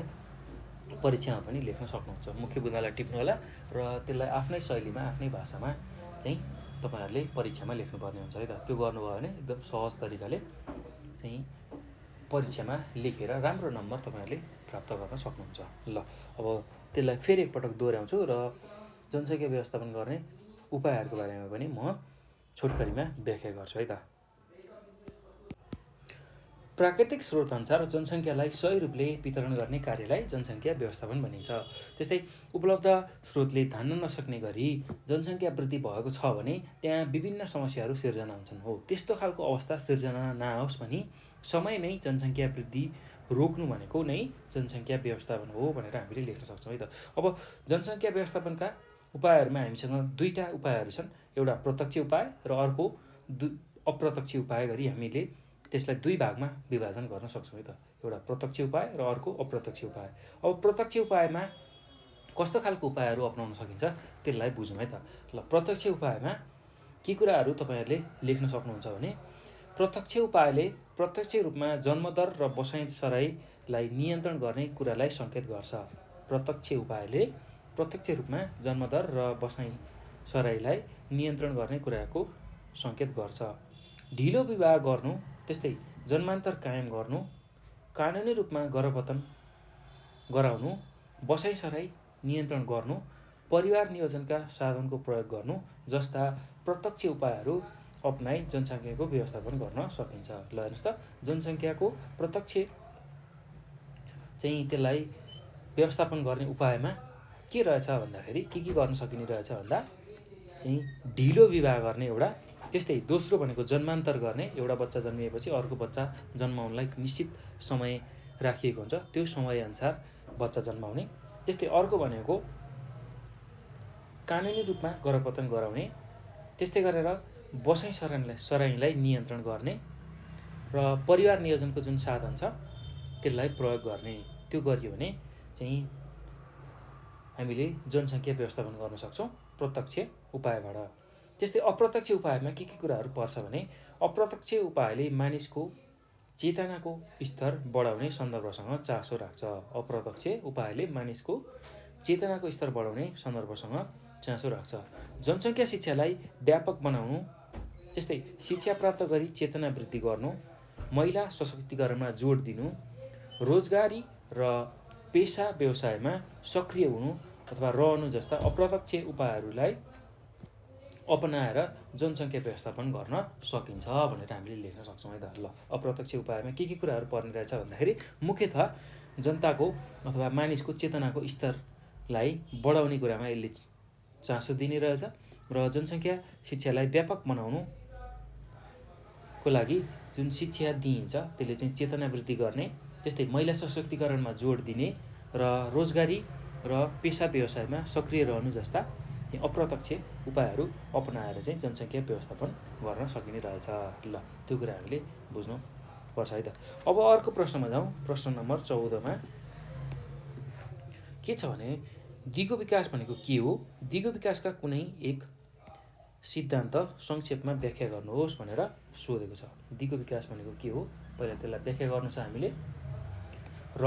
परीक्षामा पनि लेख्न सक्नुहुन्छ। मुख्य बुदालाई टिप्नु होला र त्यसलाई आफ्नै शैलीमा आफ्नै भाषामा चाहिँ तपाईहरुले परीक्षामा लेख्नुपर्ने हुन्छ है त। त्यो गर्नुभयो भने एकदम सहज तरिकाले चाहिँ परीक्षामा लेखेर राम्रो नम्बर तपाईहरुले प्राप्त गर्न सक्नुहुन्छ। ल अब त्यसलाई फेरि एकपटक दोहोऱ्याउँछु र जनसङ्ख्या व्यवस्थापन गर्ने उपायहरूको बारेमा पनि म छोटकरीमा व्याख्या गर्छु है त। प्राकृतिक स्रोत अनुसार जनसङ्ख्यालाई सही रूपले वितरण गर्ने कार्यलाई जनसङ्ख्या व्यवस्थापन भनिन्छ। त्यस्तै उपलब्ध स्रोतले धान्न नसक्ने गरी जनसङ्ख्या वृद्धि भएको छ भने त्यहाँ विभिन्न समस्याहरू सिर्जना हुन्छन्। हो त्यस्तो खालको अवस्था सिर्जना नआओस् भने समयमै जनसङ्ख्या वृद्धि रोक्नु भनेको नै जनसङ्ख्या व्यवस्थापन हो भनेर हामीले लेख्न सक्छौँ है त। अब जनसङ्ख्या व्यवस्थापनका उपायहरूमा हामीसँग दुईटा उपायहरू छन्, एउटा प्रत्यक्ष उपाय र अर्को अप्रत्यक्ष उपाय गरी हामीले त्यसलाई दुई भागमा विभाजन गर्न सक्छौँ है त। एउटा प्रत्यक्ष उपाय र अर्को अप्रत्यक्ष उपाय। अब प्रत्यक्ष उपायमा कस्तो खालको उपायहरू अपनाउन सकिन्छ त्यसलाई बुझौँ है त। ल प्रत्यक्ष उपायमा के कुराहरू तपाईहरुले लेख्न सक्नुहुन्छ भने प्रत्यक्ष उपायले प्रत्यक्ष रूपमा जन्मदर र बसाइसराईलाई नियन्त्रण गर्ने कुरालाई सङ्केत गर्छ। प्रत्यक्ष उपायले प्रत्यक्ष रूपमा जन्मदर र बसाइसराईलाई नियन्त्रण गर्ने कुराको सङ्केत गर्छ। ढिलो विवाह गर्नु, त्यस्तै जन्मान्तर कायम गर्नु, कानुनी रूपमा गर्भपतन गराउनु, बसाइसराई नियन्त्रण गर्नु, परिवार नियोजनका साधनको प्रयोग गर्नु जस्ता प्रत्यक्ष उपायहरू अपनाई जनसङ्ख्याको व्यवस्थापन गर्न सकिन्छ। ल हेर्नुहोस् त, जनसङ्ख्याको प्रत्यक्ष चाहिँ त्यसलाई व्यवस्थापन गर्ने उपायमा के रहेछ भन्दाखेरि के गर्न सकिने रहेछ भन्दा चाहिँ ढिलो विवाह गर्ने एउटा, त्यस्तै दोस्रो भनेको जन्मान्तर गर्ने, एउटा बच्चा जन्मिएपछि अर्को बच्चा जन्माउनलाई निश्चित समय राखिएको हुन्छ, त्यो समयअनुसार बच्चा जन्माउने। त्यस्तै अर्को भनेको कानुनी रूपमा गर्भपतन गराउने, त्यस्तै गरेर बसाइसराईलाई नियन्त्रण गर्ने र परिवार नियोजनको जुन साधन छ त्यसलाई प्रयोग गर्ने। त्यो गरियो भने चाहिँ हामीले जनसङ्ख्या व्यवस्थापन गर्न सक्छौँ प्रत्यक्ष उपायबाट। त्यस्तै अप्रत्यक्ष उपायमा के कुराहरू पर्छ भने अप्रत्यक्ष उपायले मानिसको चेतनाको स्तर बढाउने सन्दर्भसँग चासो राख्छ। अप्रत्यक्ष उपायले मानिसको चेतनाको स्तर बढाउने सन्दर्भसँग चासो राख्छ। जनसङ्ख्या शिक्षालाई व्यापक बनाउनु, त्यस्तै शिक्षा प्राप्त गरी चेतना वृद्धि गर्नु, महिला सशक्तिकरणमा जोड दिनु, रोजगारी र पेसा व्यवसायमा सक्रिय हुनु अथवा रहनु जस्ता अप्रत्यक्ष उपायहरूलाई अपनाएर जनसङ्ख्या व्यवस्थापन गर्न सकिन्छ भनेर हामीले लेख्न सक्छौँ है त। ल अप्रत्यक्ष उपायमा के कुराहरू पर्ने रहेछ भन्दाखेरि मुख्यतः जनताको अथवा मानिसको चेतनाको स्तरलाई बढाउने कुरामा यसले चासो दिने रहेछ र जनसङ्ख्या शिक्षालाई व्यापक बनाउनु को लागि जुन शिक्षा दिइन्छ त्यसले चाहिँ चेतना वृद्धि गर्ने, त्यस्तै महिला सशक्तिकरणमा जोड दिने र रोजगारी र पेसा व्यवसायमा सक्रिय रहनु जस्ता चाहिँ अप्रत्यक्ष उपायहरू अपनाएर चाहिँ जनसङ्ख्या व्यवस्थापन गर्न सकिने रहेछ। ल त्यो कुरा हामीले बुझ्नुपर्छ है त। अब अर्को प्रश्नमा जाउँ। प्रश्न नम्बर 14मा के छ भने दिगो विकास भनेको के हो, दिगो विकासका कुनै एक सिद्धान्त संक्षेपमा व्याख्या गर्नुहोस् भनेर सोधेको छ। दिगो विकास भनेको के हो, पहिला त्यसलाई व्याख्या गर्नु छ हामीले, र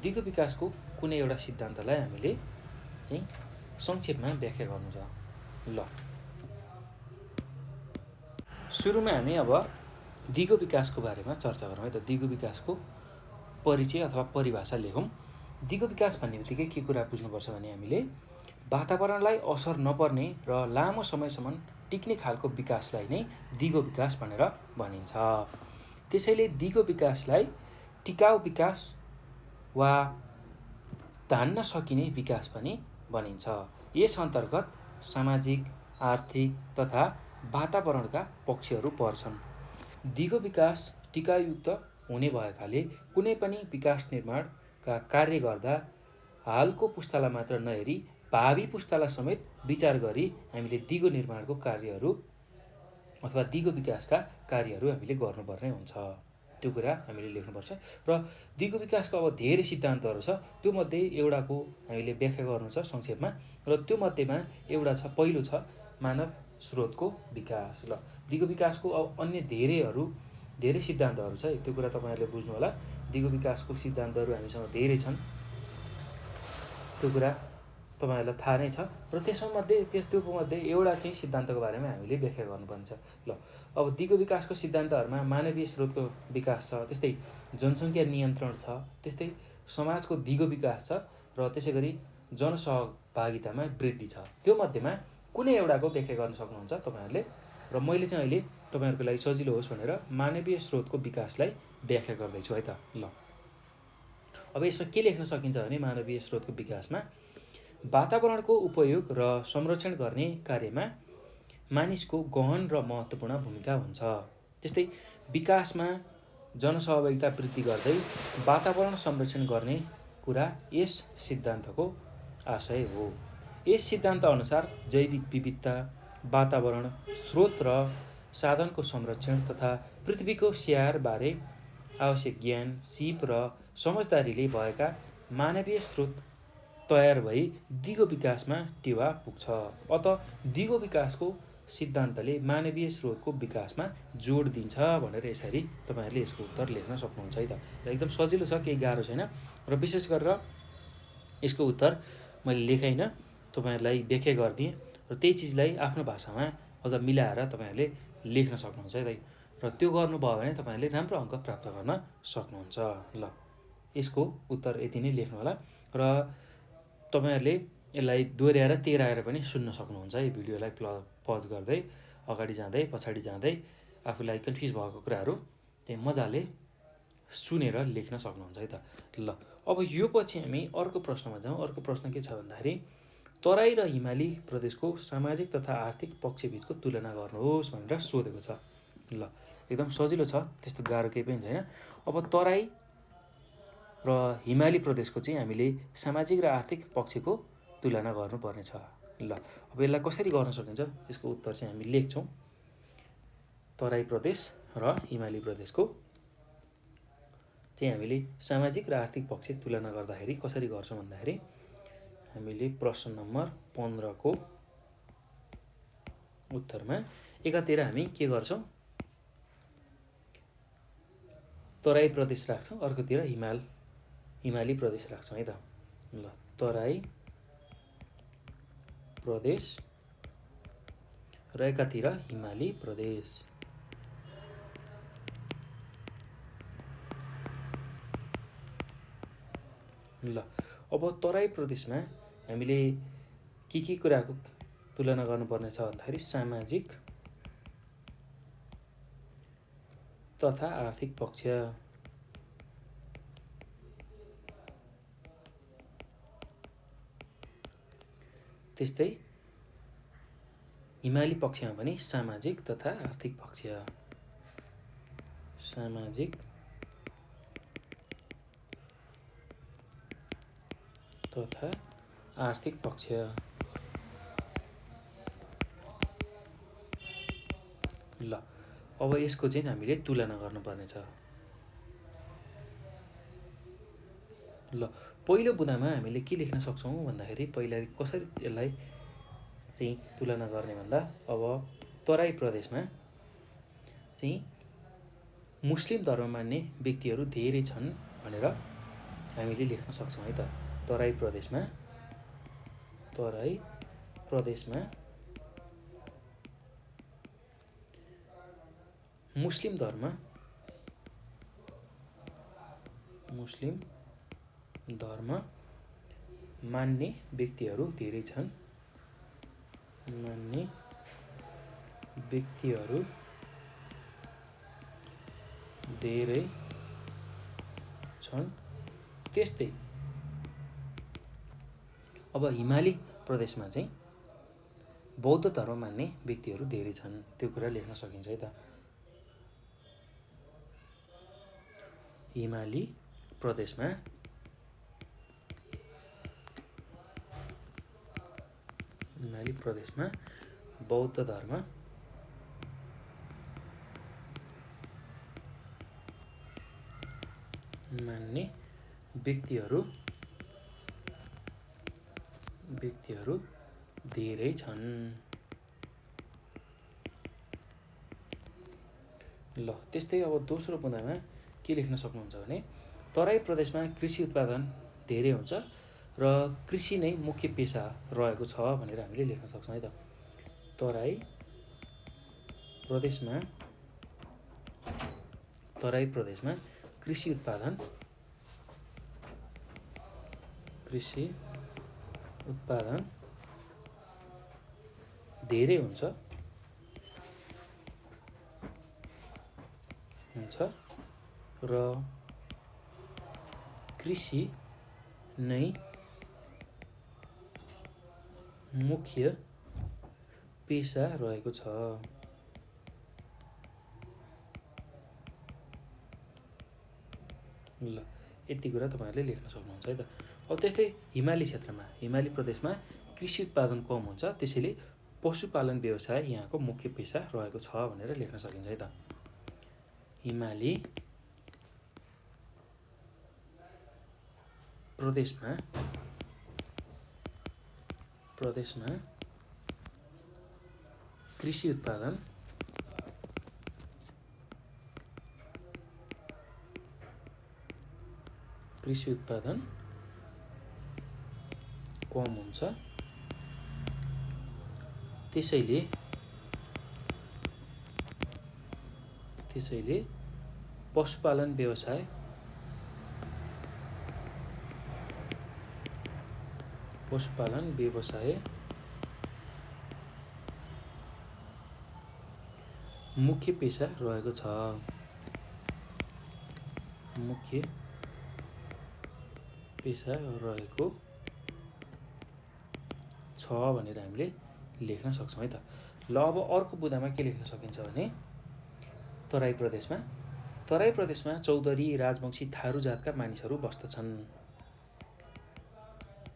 दिगो विकासको कुनै एउटा सिद्धान्तलाई हामीले चाहिँ संक्षेपमा व्याख्या गर्नु छ। ल सुरुमा हामी अब दिगो विकासको बारेमा चर्चा गरौँ है त। दिगो विकासको परिचय अथवा परिभाषा लेखौँ। दिगो विकास भन्ने बित्तिकै के कुरा बुझ्नुपर्छ भने हामीले वातावरणलाई असर नपर्ने र लामो समयसम्म टिक्ने खालको विकासलाई नै दिगो विकास भनेर भनिन्छ। त्यसैले दिगो विकासलाई टिकाउ विकास वा धान्न सकिने विकास पनि भनिन्छ। यस अन्तर्गत सामाजिक, आर्थिक तथा वातावरणका पक्षहरू पर्छन्। दिगो विकास टिकाउयुक्त हुने भएकाले कुनै पनि विकास निर्माणका कार्य गर्दा हालको पुस्तालाई मात्र नहेरी भावी पुस्तालाई समेत विचार गरी हामीले दिगो निर्माणको कार्यहरू अथवा दिगो विकासका कार्यहरू हामीले गर्नुपर्ने हुन्छ। त्यो कुरा हामीले लेख्नुपर्छ। र दिगो विकासको अब धेरै सिद्धान्तहरू छ, त्यो मध्ये एउटाको हामीले व्याख्या गर्नु छ संक्षेपमा, र त्यो मध्येमा एउटा छ, पहिलो छ मानव स्रोतको विकास। ल दिगो विकासको अब अन्य धेरै सिद्धान्तहरू छ, त्यो कुरा तपाईँहरूले बुझ्नु होला। दिगो विकासको सिद्धान्तहरू हामीसँग धेरै छन्, त्यो कुरा तपाईँहरूलाई थाहा नै छ। र त्यो मध्ये एउटा चाहिँ सिद्धान्तको बारेमा हामीले व्याख्या गर्नुपर्ने छ। ल अब दिगो विकासको सिद्धान्तहरूमा मानवीय स्रोतको विकास छ, त्यस्तै जनसङ्ख्या नियन्त्रण छ, त्यस्तै समाजको दिगो विकास छ, र त्यसै गरी जनसहभागितामा वृद्धि छ। त्यो मध्येमा कुनै एउटाको व्याख्या गर्न सक्नुहुन्छ तपाईँहरूले, र मैले चाहिँ अहिले तपाईँहरूको लागि सजिलो होस् भनेर मानवीय स्रोतको विकासलाई व्याख्या गर्दैछु है त। ल अब यसमा के लेख्न सकिन्छ भने मानवीय स्रोतको विकासमा वातावरणको उपयोग र संरक्षण गर्ने कार्यमा मानिसको गहन र महत्त्वपूर्ण भूमिका हुन्छ। त्यस्तै विकासमा जनसहभागिता वृद्धि गर्दै वातावरण संरक्षण गर्ने कुरा यस सिद्धान्तको आशय हो। यस सिद्धान्त अनुसार जैविक विविधता, वातावरण, स्रोत र साधनको संरक्षण तथा पृथ्वीको स्याहारबारे आवश्यक ज्ञान, सिप र समझदारीले भएका मानवीय स्रोत तयार भई दिगो विकासमा टेवा पुग्छ। अत दिगो विकासको सिद्धान्तले मानवीय स्रोतको विकासमा जोड दिन्छ भनेर यसरी तपाईँहरूले यसको उत्तर लेख्न सक्नुहुन्छ है त। र एकदम सजिलो छ, केही गाह्रो छैन, र विशेष गरेर यसको उत्तर मैले लेखाइनँ, तपाईँहरूलाई व्याख्या गरिदिएँ, र त्यही चिजलाई आफ्नो भाषामा अझ मिलाएर तपाईँहरूले लेख्न सक्नुहुन्छ है त। र त्यो गर्नुभयो भने तपाईँहरूले राम्रो अङ्क प्राप्त गर्न सक्नुहुन्छ। ल यसको उत्तर यति नै लेख्नु होला, र तपाईँहरूले यसलाई दोहोऱ्याएर तेह्राएर पनि सुन्न सक्नुहुन्छ है। भिडियोलाई पज गर्दै अगाडि जाँदै पछाडि जाँदै आफूलाई कन्फ्युज भएको कुराहरू चाहिँ मजाले सुनेर लेख्न सक्नुहुन्छ है त। ल अब यो पछि हामी अर्को प्रश्नमा जाउँ। अर्को प्रश्न के छ भन्दाखेरि तराई र हिमाली प्रदेशको सामाजिक तथा आर्थिक पक्षबीचको तुलना गर्नुहोस् भनेर सोधेको छ। ल एकदम सजिलो छ, त्यस्तो गाह्रो केही पनि छैन। अब तराई र हिमाली प्रदेशको चाहिँ हामीले सामाजिक र आर्थिक पक्षको तुलना गर्नुपर्ने छ। ल अब यसलाई कसरी गर्न सकिन्छ, यसको उत्तर चाहिँ हामी लेख्छौँ। तराई प्रदेश र हिमाली प्रदेशको चाहिँ हामीले सामाजिक र आर्थिक पक्ष तुलना गर्दाखेरि कसरी गर्छौँ भन्दाखेरि हामीले प्रश्न नम्बर 15 को उत्तरमा एकातिर हामी के गर्छौँ, तराई प्रदेश राख्छौँ, अर्कोतिर हिमाली प्रदेश राख्छौँ है त। ल तराई प्रदेश र एकातिर हिमाली प्रदेश। ल अब तराई प्रदेशमा हामीले के कुराको तुलना गर्नुपर्ने छ भन्दाखेरि सामाजिक तथा आर्थिक पक्ष, त्यस्तै हिमाली पक्षमा पनि सामाजिक तथा आर्थिक पक्ष। सामाजिक तथा आर्थिक पक्ष। ल अब यसको चाहिँ हामीले तुलना गर्नुपर्ने छ। ल पहिलो बुँदामा हामीले के लेख्न सक्छौँ भन्दाखेरि पहिला कसरी यसलाई चाहिँ तुलना गर्ने भन्दा अब तराई प्रदेशमा चाहिँ मुस्लिम धर्म मान्ने व्यक्तिहरू धेरै छन् भनेर हामीले लेख्न सक्छौँ है त। तराई प्रदेशमा मुस्लिम धर्म मान्ने व्यक्तिहरू धेरै छन्। त्यस्तै अब हिमाली प्रदेशमा चाहिँ बौद्ध धर्म मान्ने व्यक्तिहरू धेरै छन्, त्यो कुरा लेख्न सकिन्छ है त। हिमाली प्रदेशमा बौद्ध धर्म मान्ने व्यक्तिहरू धेरै छन्। ल त्यस्तै अब दोस्रो बुँदामा के लेख्न सक्नुहुन्छ भने तराई प्रदेशमा कृषि उत्पादन धेरै हुन्छ र कृषि नै मुख्य पेसा रहेको छ भनेर हामीले लेख्न सक्छौँ है त। तराई प्रदेशमा कृषि उत्पादन धेरै हुन्छ र कृषि नै मुख्य पेसा रहेको छ। ल यति कुरा तपाईँहरूले लेख्न सक्नुहुन्छ है त। अब त्यस्तै हिमाली प्रदेशमा कृषि उत्पादन कम हुन्छ, त्यसैले पशुपालन व्यवसाय यहाँको मुख्य पेसा रहेको छ भनेर लेख्न सकिन्छ है त। हिमाली प्रदेशमा कृषि उत्पादन कम हुन्छ, त्यसैले पशुपालन व्यवसाय मुख्य पेसा रहेको छ भनेर हामीले लेख्न सक्छौँ है त। ल अब अर्को बुँदामा के लेख्न सकिन्छ भने तराई प्रदेशमा चौधरी, राजवंशी, थारू जातका मानिसहरू बस्दछन्।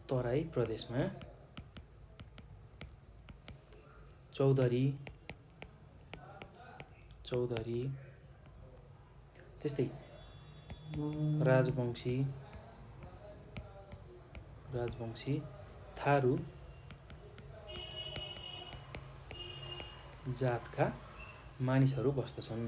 तराई प्रदेशमा चौधरी त्यस्तै राजवंशी, थारू जातका मानिसहरू बस्दछन्।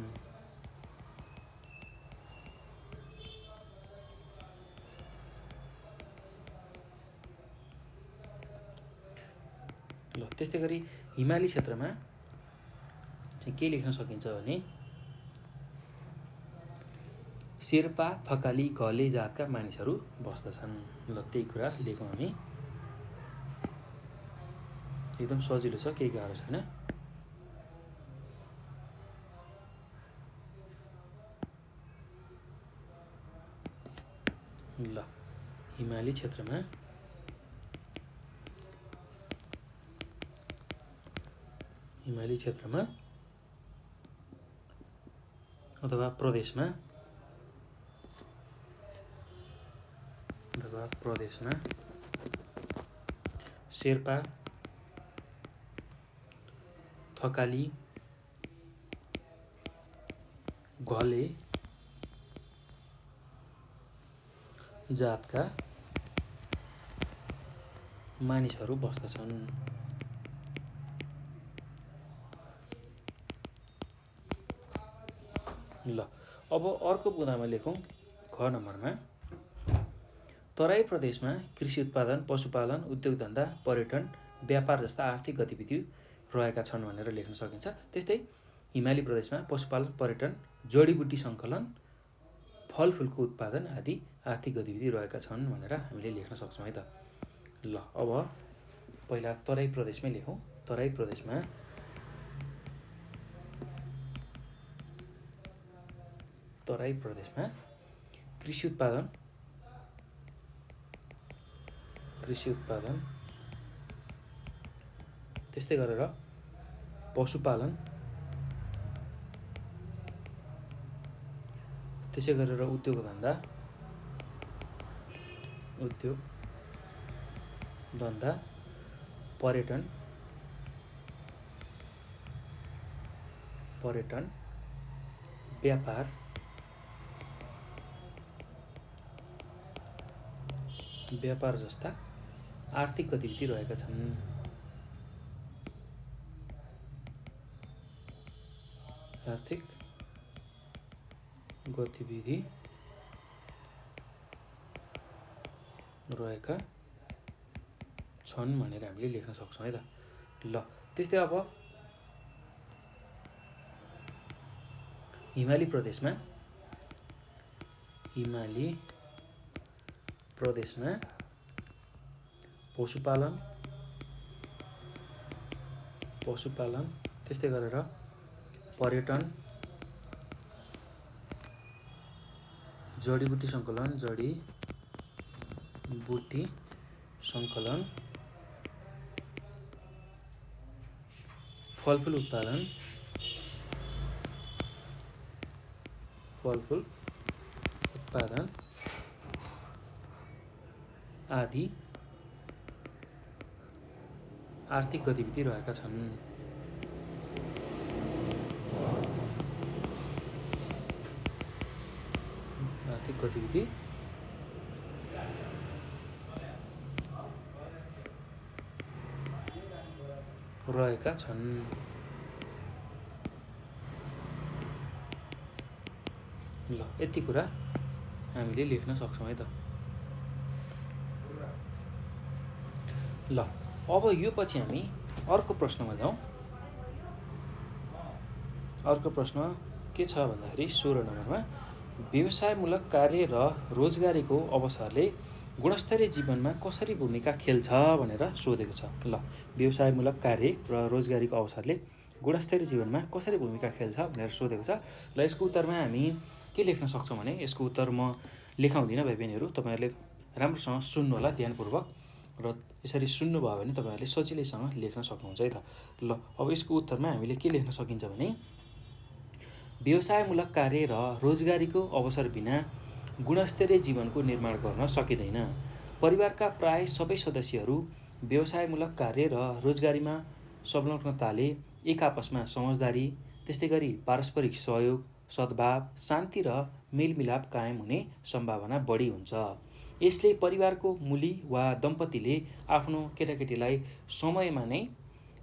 ल त्यस्तै गरी हिमाली क्षेत्रमा चाहिँ के लेख्न सकिन्छ भने शेर्पा, थकाली, घले जातका मानिसहरू बस्दछन्। ल त्यही कुरा लेखौँ हामी। एकदम सजिलो छ, केही गाह्रो छैन। ल हिमाली क्षेत्रमा अथवा प्रदेशमा शेर्पा, थकाली, घले जातका मानिसहरू बस्दछन्। ल अब अर्को बुँदामा लेखौँ ख नम्बरमा। तराई प्रदेशमा कृषि उत्पादन, पशुपालन, उद्योग धन्दा, पर्यटन, व्यापार जस्ता आर्थिक गतिविधि रहेका छन् भनेर लेख्न सकिन्छ। त्यस्तै हिमाली प्रदेशमा पशुपालन, पर्यटन, जडीबुटी सङ्कलन, फलफुलको उत्पादन आदि आर्थिक गतिविधि रहेका छन् भनेर हामीले लेख्न सक्छौँ है त। ल अब पहिला तराई प्रदेशमै लेखौँ। तराई प्रदेशमा कृषि उत्पादन त्यस्तै गरेर पशुपालन, त्यसै गरेर उद्योग धन्दा, पर्यटन, व्यापार जस्ता आर्थिक गतिविधि रहेका छन्। भनेर हामीले लेख्न सक्छौँ है त। ल त्यस्तै अब हिमाली प्रदेशमा पशुपालन त्यस्तै गरेर पर्यटन, जडीबुटी सङ्कलन, फलफुल उत्पादन आदि आर्थिक गतिविधि रहेका छन्। ल यति कुरा हामीले लेख्न सक्छौँ है त। ल अब यो पछि हामी अर्को प्रश्नमा जाउँ। अर्को प्रश्न के छ भन्दाखेरि 16 नम्बरमा व्यवसायमूलक कार्य र रोजगारीको अवसरले गुणस्तरीय जीवनमा कसरी भूमिका खेल्छ भनेर सोधेको छ। ल व्यवसायमूलक कार्य र रोजगारीको अवसरले गुणस्तरीय जीवनमा कसरी भूमिका खेल्छ भनेर सोधेको छ। ल यसको उत्तरमा हामी के लेख्न सक्छौँ भने यसको उत्तर म लेखाउँदिनँ भाइ बहिनीहरू, तपाईँहरूले राम्रोसँग सुन्नु होला ध्यानपूर्वक, र यसरी सुन्नुभयो भने तपाईँहरूले सजिलैसँग लेख्न सक्नुहुन्छ है त। ल अब यसको उत्तरमा हामीले के लेख्न सकिन्छ भने व्यवसायमूलक कार्य र रोजगारीको अवसर बिना गुणस्तरीय जीवनको निर्माण गर्न सकिँदैन। परिवारका प्राय सबै सदस्यहरू व्यवसायमूलक कार्य र रोजगारीमा संलग्नताले एक आपसमा समझदारी, त्यस्तै गरी पारस्परिक सहयोग, सद्भाव, शान्ति र मेलमिलाप कायम हुने सम्भावना बढी हुन्छ। यसले परिवारको मूली वा दम्पतिले आफ्नो केटाकेटीलाई समयमा नै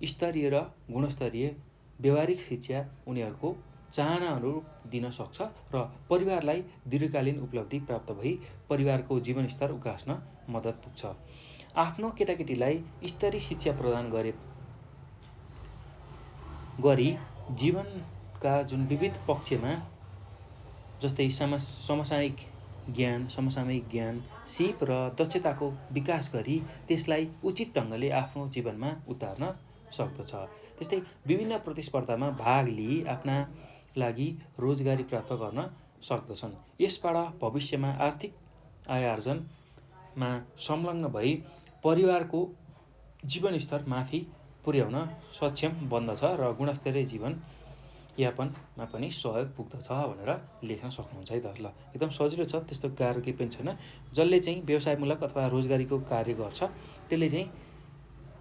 स्तरीय र गुणस्तरीय व्यवहारिक शिक्षा उनीहरूको चाहना अनुरूप दिन सक्छ र परिवारलाई दीर्घकालीन उपलब्धि प्राप्त भई परिवारको जीवनस्तर उकास्न मद्दत पुग्छ। आफ्नो केटाकेटीलाई स्तरीय शिक्षा प्रदान गरी जीवनका जुन विविध पक्षमा जस्तै समसामयिक ज्ञान, सिप र दक्षताको विकास गरी त्यसलाई उचित ढङ्गले आफ्नो जीवनमा उतार्न सक्दछ। त्यस्तै विभिन्न प्रतिस्पर्धामा भाग लिई आफ्ना लागि रोजगारी प्राप्त गर्न सक्दछन्। यसबाट भविष्यमा आर्थिक आय आर्जनमा संलग्न भई परिवारको जीवनस्तर माथि पुर्याउन सक्षम बन्दछ र गुणस्तरीय जीवन यापनमा पनि सहयोग पुग्दछ भनेर लेख्न सक्नुहुन्छ है त। ल एकदम सजिलो छ, त्यस्तो गाह्रो केही पनि छैन। जसले चाहिँ व्यवसायमूलक अथवा रोजगारीको कार्य गर्छ त्यसले चाहिँ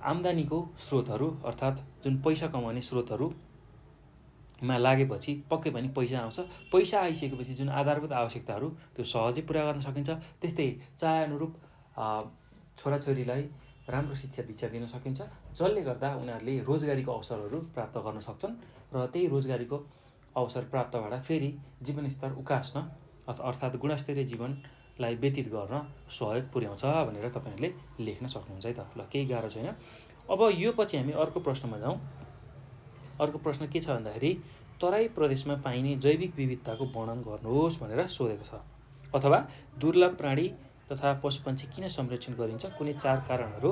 आम्दानीको स्रोतहरू अर्थात् जुन पैसा कमाउने स्रोतहरूमा लागेपछि पक्कै पनि पैसा आउँछ। पैसा आइसकेपछि जुन आधारभूत आवश्यकताहरू त्यो सहजै पुरा गर्न सकिन्छ। त्यस्तै चाहे अनुरूप छोराछोरीलाई राम्रो शिक्षा दीक्षा दिन सकिन्छ, जसले गर्दा उनीहरूले रोजगारीको अवसरहरू प्राप्त गर्न सक्छन् र त्यही रोजगारीको अवसर प्राप्तबाट फेरि जीवनस्तर उकास्न अर्थात् गुणस्तरीय जीवनलाई व्यतीत गर्न सहयोग पुर्याउँछ भनेर तपाईँहरूले लेख्न सक्नुहुन्छ है त। ल केही गाह्रो छैन। अब यो पछि हामी अर्को प्रश्नमा जाउँ। अर्को प्रश्न के छ भन्दाखेरि तराई प्रदेशमा पाइने जैविक विविधताको वर्णन गर्नुहोस् भनेर सोधेको छ। अथवा दुर्लभ प्राणी तथा पशुपन्छी किन संरक्षण गरिन्छ, कुनै 4 कारणहरू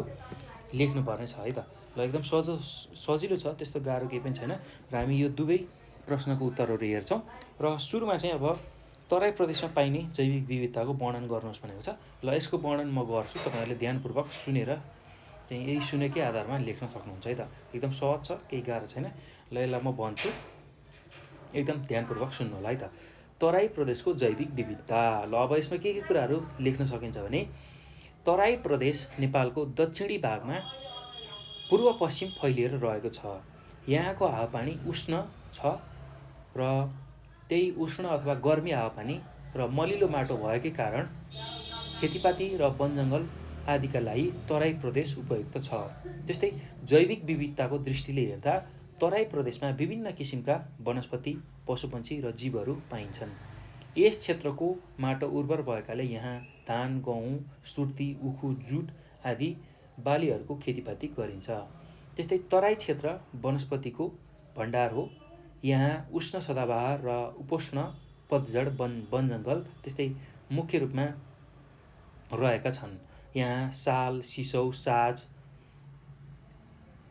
लेख्नुपर्ने छ है त। ल एकदम सजिलो छ, त्यस्तो गाह्रो केही पनि छैन र हामी यो दुवै प्रश्नको उत्तरहरू हेर्छौँ। र सुरुमा चाहिँ अब तराई प्रदेशमा पाइने जैविक विविधताको वर्णन गर्नुहोस् भनेको छ। ल यसको वर्णन म गर्छु, तपाईँहरूले ध्यानपूर्वक सुनेर चाहिँ यही सुनेकै आधारमा लेख्न सक्नुहुन्छ है त। एकदम सहज छ, केही गाह्रो छैन। ल यसलाई म भन्छु, एकदम ध्यानपूर्वक सुन्नु होला है त। तराई प्रदेशको जैविक विविधता। ल अब यसमा के कुराहरू लेख्न सकिन्छ भने तराई प्रदेश नेपालको दक्षिणी भागमा पूर्व पश्चिम फैलिएर रहेको छ। यहाँको हावापानी उष्ण छ र त्यही उष्ण अथवा गर्मी हावापानी र मलिलो माटो भएकै कारण खेतीपाती र वनजङ्गल आदिका लागि तराई प्रदेश उपयुक्त छ। त्यस्तै जैविक विविधताको दृष्टिले हेर्दा तराई प्रदेशमा विभिन्न किसिमका वनस्पति, पशुपन्छी र जीवहरू पाइन्छन्। यस क्षेत्रको माटो उर्वर भएकाले यहाँ धान, गहुँ, सुर्ती, उखु, जुट आदि बालीहरूको खेतीपाती गरिन्छ। त्यस्तै तराई क्षेत्र वनस्पतिको भण्डार हो। यहाँ उष्ण सदाबहार र उपोष्ण पतझड वनजङ्गल त्यस्तै मुख्य रूपमा रहेका छन्। यहाँ साल, सिसौ, साज,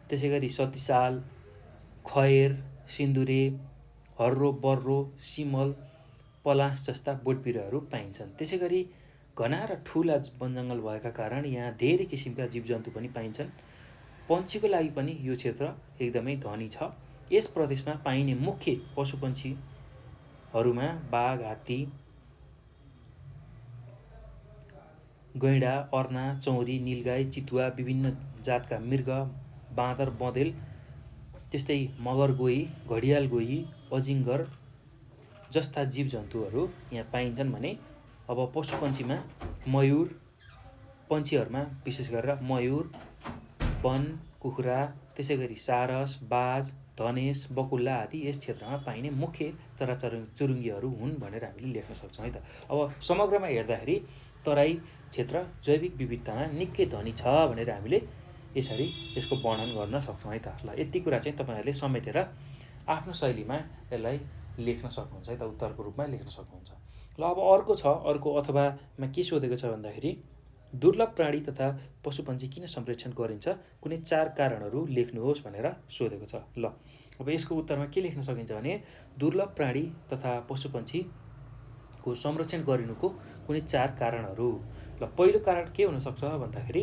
त्यसै गरी सतिसाल, खैर, सिन्दुरे, हर्रो, बर्रो, सिमल, पलास जस्ता बोटबिरुवाहरू पाइन्छन्। त्यसै गरी घना र ठुला वनजङ्गल भएका कारण यहाँ धेरै किसिमका जीवजन्तु पनि पाइन्छन्। पन्छीको लागि पनि यो क्षेत्र एकदमै धनी छ। यस प्रदेशमा पाइने मुख्य पशुपन्छीहरूमा बाघ, हात्ती, गैँडा, अर्ना, चौरी, नीलगाई, चितुवा, विभिन्न जातका मृग, बाँदर, बँदेल, त्यस्तै मगर गोही, घडियाल गोही, अजिङ्गर जस्ता जीवजन्तुहरू यहाँ पाइन्छन् भने अब पशुपन्छीमा मयूर, पन्छीहरूमा विशेष गरेर मयूर, वन कुखुरा, त्यसै गरी सारस, बाज, धनेश, बकुल्ला आदि यस क्षेत्रमा पाइने मुख्य चराचुरुङ्गीहरू हुन् भनेर हामीले लेख्न सक्छौँ है त। अब समग्रमा हेर्दाखेरि तराई क्षेत्र जैविक विविधतामा निकै धनी छ भनेर हामीले यसरी यसको वर्णन गर्न सक्छौँ है त। ल यति कुरा चाहिँ तपाईँहरूले समेटेर आफ्नो शैलीमा यसलाई लेख्न सक्नुहुन्छ है त, उत्तरको रूपमा लेख्न सक्नुहुन्छ। ल अब अर्को छ, अर्को अथवामा के सोधेको छ भन्दाखेरि दुर्लभ प्राणी तथा पशुपन्छी किन संरक्षण गरिन्छ, कुनै 4 कारणहरू लेख्नुहोस् भनेर सोधेको छ। ल अब यसको उत्तरमा के लेख्न सकिन्छ भने दुर्लभ प्राणी तथा पशुपन्छीको संरक्षण गरिनुको कुनै 4 कारणहरू। ल पहिलो कारण के हुनसक्छ भन्दाखेरि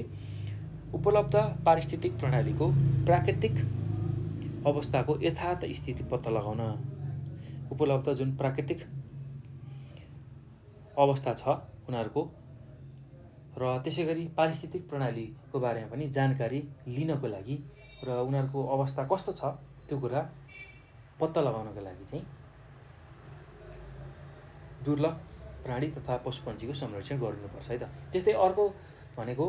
उपलब्ध पारिस्थितिक प्रणालीको प्राकृतिक अवस्थाको यथार्थ स्थिति पत्ता लगाउन। उपलब्ध जुन प्राकृतिक अवस्था छ उनीहरूको र त्यसै गरी पारिस्थितिक प्रणालीको बारेमा पनि जानकारी लिनको लागि र उनीहरूको अवस्था कस्तो छ त्यो कुरा पत्ता लगाउनको लागि चाहिँ दुर्लभ प्राणी तथा पशुपन्छीको संरक्षण गर्नुपर्छ है त। त्यस्तै अर्को भनेको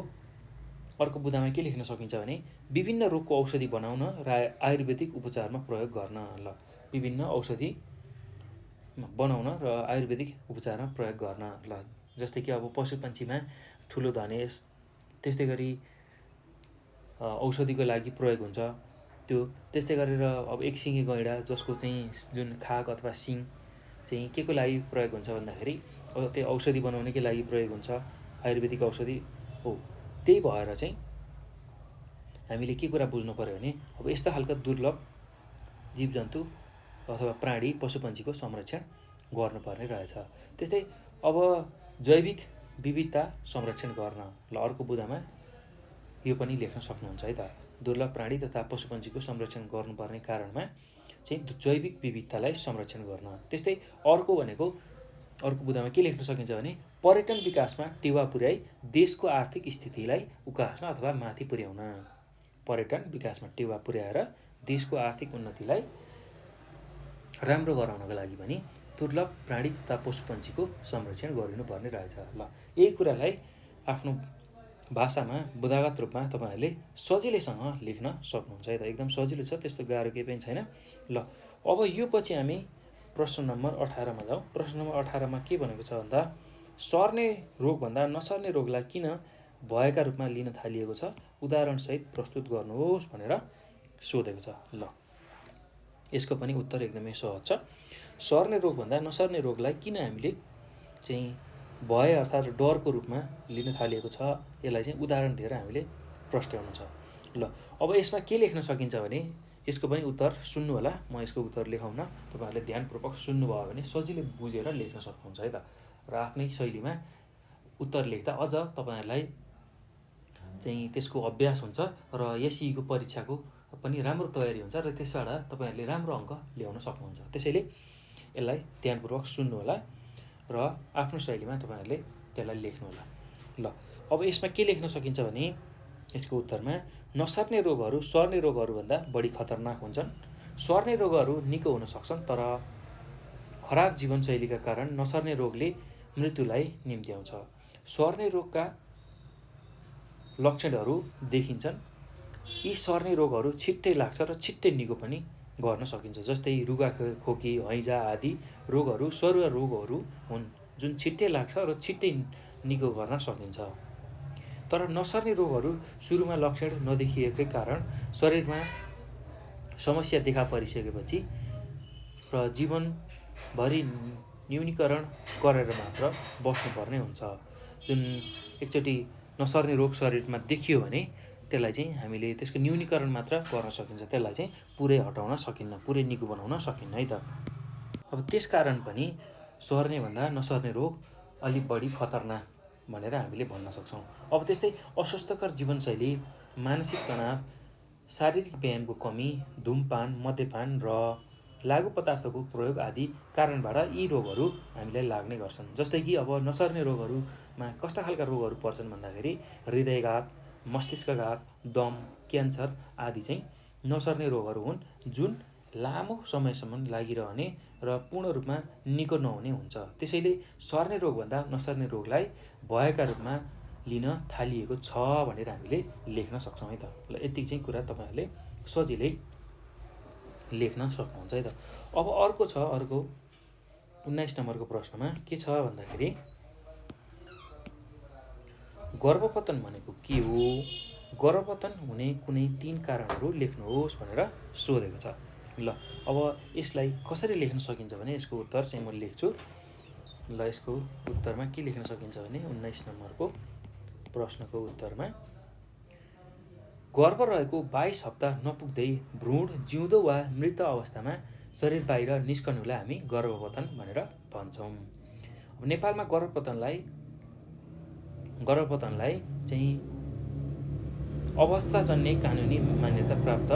अर्को बुदामा के लेख्न सकिन्छ भने विभिन्न रोगको औषधि बनाउन र आयुर्वेदिक उपचारमा प्रयोग गर्न। ल विभिन्न औषधि बनाउन र आयुर्वेदिक उपचारमा प्रयोग गर्न। ल जस्तै कि अब पशुपन्छीमा ठुलो धनेश, त्यस्तै गरी औषधिको लागि प्रयोग हुन्छ त्यो। त्यस्तै गरेर अब एकसिङे गैँडा जसको चाहिँ जुन खाग अथवा सिङ चाहिँ के को लागि प्रयोग हुन्छ भन्दाखेरि त्यो औषधि बनाउनकै लागि प्रयोग हुन्छ, आयुर्वेदिक औषधि हो। त्यही भएर चाहिँ हामीले के कुरा बुझ्नु पर्यो भने अब यस्ता खालका दुर्लभ जीवजन्तु अथवा प्राणी पशुपन्छीको संरक्षण गर्नुपर्ने रहेछ। त्यस्तै अब जैविक विविधता संरक्षण गर्न। ल अर्को बुदामा यो पनि लेख्न सक्नुहुन्छ है त। दुर्लभ प्राणी तथा पशुपन्छीको संरक्षण गर्नुपर्ने कारणमा चाहिँ जैविक विविधतालाई संरक्षण गर्न। त्यस्तै अर्को बुदामा के लेख्न सकिन्छ भने पर्यटन विकासमा टेवा पुर्याई देशको आर्थिक स्थितिलाई उकास्न अथवा माथि पुर्याउन। पर्यटन विकासमा टेवा पुर्याएर देशको आर्थिक उन्नतिलाई राम्रो गराउनको लागि पनि दुर्लभ प्राणी तथा पशुपन्छीको संरक्षण गरिनुपर्ने रहेछ। ल यही कुरालाई आफ्नो भाषामा बुदागत रूपमा तपाईँहरूले सजिलैसँग लेख्न सक्नुहुन्छ है त। एकदम सजिलो छ, त्यस्तो गाह्रो केही पनि छैन। ल अब यो पछि हामी प्रश्न नम्बर 18मा जाउँ। प्रश्न नम्बर 18मा के भनेको छ भन्दा सर्ने रोगभन्दा नसर्ने रोगलाई किन भयका रूपमा लिन थालिएको छ, उदाहरणसहित प्रस्तुत गर्नुहोस् भनेर सोधेको छ। ल यसको पनि उत्तर एकदमै सहज छ। सर्ने रोगभन्दा नसर्ने रोगलाई किन हामीले चाहिँ भय अर्थात् डरको रूपमा लिन थालिएको छ, यसलाई चाहिँ उदाहरण दिएर हामीले प्रस्ट्याउनु छ। ल अब यसमा के लेख्न सकिन्छ भने यसको पनि उत्तर सुन्नु होला, म यसको उत्तर लेखाउन, तपाईँहरूले ध्यानपूर्वक सुन्नुभयो भने सजिलै बुझेर लेख्न सक्नुहुन्छ है त। र आफ्नै शैलीमा उत्तर लेख्दा अझ तपाईँहरूलाई चाहिँ त्यसको अभ्यास हुन्छ र एसईको परीक्षाको पनि राम्रो तयारी हुन्छ र त्यसबाट तपाईँहरूले राम्रो अङ्क ल्याउन सक्नुहुन्छ। त्यसैले यसलाई ध्यानपूर्वक सुन्नु होला र आफ्नो शैलीमा तपाईँहरूले त्यसलाई लेख्नु होला। ल अब यसमा के लेख्न सकिन्छ भने यसको उत्तरमा नसर्ने रोगहरू सर्ने रोगहरूभन्दा बढी खतरनाक हुन्छन्। सर्ने रोगहरू निको हुन सक्छन्, तर खराब जीवनशैलीका कारण नसर्ने रोगले मृत्युलाई निम्त्याउँछ। सर्ने रोगका लक्षणहरू देखिन्छन्। यी सर्ने रोगहरू छिट्टै लाग्छ र छिट्टै निको पनि गर्न सकिन्छ। जस्तै रुगाखोकी, हैजा आदि रोगहरू सरुवा रोगहरू हुन् जुन छिट्टै लाग्छ र छिट्टै निको गर्न सकिन्छ। तर नसर्ने रोगहरू सुरुमा लक्षण नदेखिएकै कारण शरीरमा समस्या देखा परिसकेपछि र जीवनभरि न्यूनीकरण गरेर मात्र बस्नुपर्ने हुन्छ। जुन एकचोटि नसर्ने रोग शरीरमा देखियो भने त्यसलाई चाहिँ हामीले त्यसको न्यूनीकरण मात्र गर्न सकिन्छ, त्यसलाई चाहिँ पुरै हटाउन सकिन्न, पुरै निको बनाउन सकिन्न है त। अब त्यसकारण पनि सर्नेभन्दा नसर्ने रोग अलिक बढी खतरनाक भनेर हामीले भन्न सक्छौँ। अब त्यस्तै अस्वस्थकर जीवनशैली, मानसिक तनाव, शारीरिक व्यायामको कमी, धुमपान, मद्यपान र लागु पदार्थको प्रयोग आदि कारणबाट यी रोगहरू हामीलाई लाग्ने गर्छन्। जस्तै कि अब नसर्ने रोगहरूमा कस्ता खालका रोगहरू पर्छन् भन्दाखेरि हृदयघात, मस्तिष्कघात, दम, क्यान्सर आदि चाहिँ नसर्ने रोगहरू हुन् जुन लामो समयसम्म लागिरहने र पूर्ण रूपमा निको नहुने हुन्छ। त्यसैले सर्ने रोगभन्दा नसर्ने रोगलाई भयका रूपमा लिन थालिएको छ भनेर हामीले लेख्न सक्छौँ है त। ल यति चाहिँ कुरा तपाईँहरूले सजिलै लेख्न सक्नुहुन्छ है त। अब अर्को 19 नम्बरको प्रश्नमा के छ भन्दाखेरि गर्भपतन भनेको के हो, गर्भपतन हुने कुनै 3 कारणहरू लेख्नुहोस् भनेर सोधेको छ। ल अब यसलाई कसरी लेख्न सकिन्छ भने यसको उत्तर चाहिँ म लेख्छु। ल यसको उत्तरमा के लेख्न सकिन्छ भने 19 नम्बरको प्रश्नको उत्तरमा गर्भ रहेको 22 हप्ता नपुग्दै भ्रूण जिउँदो वा मृत अवस्थामा शरीर बाहिर निस्कनुलाई हामी गर्भपतन भनेर भन्छौँ। नेपालमा गर्भपतनलाई चाहिँ अवस्थाजन्य कानुनी मान्यता प्राप्त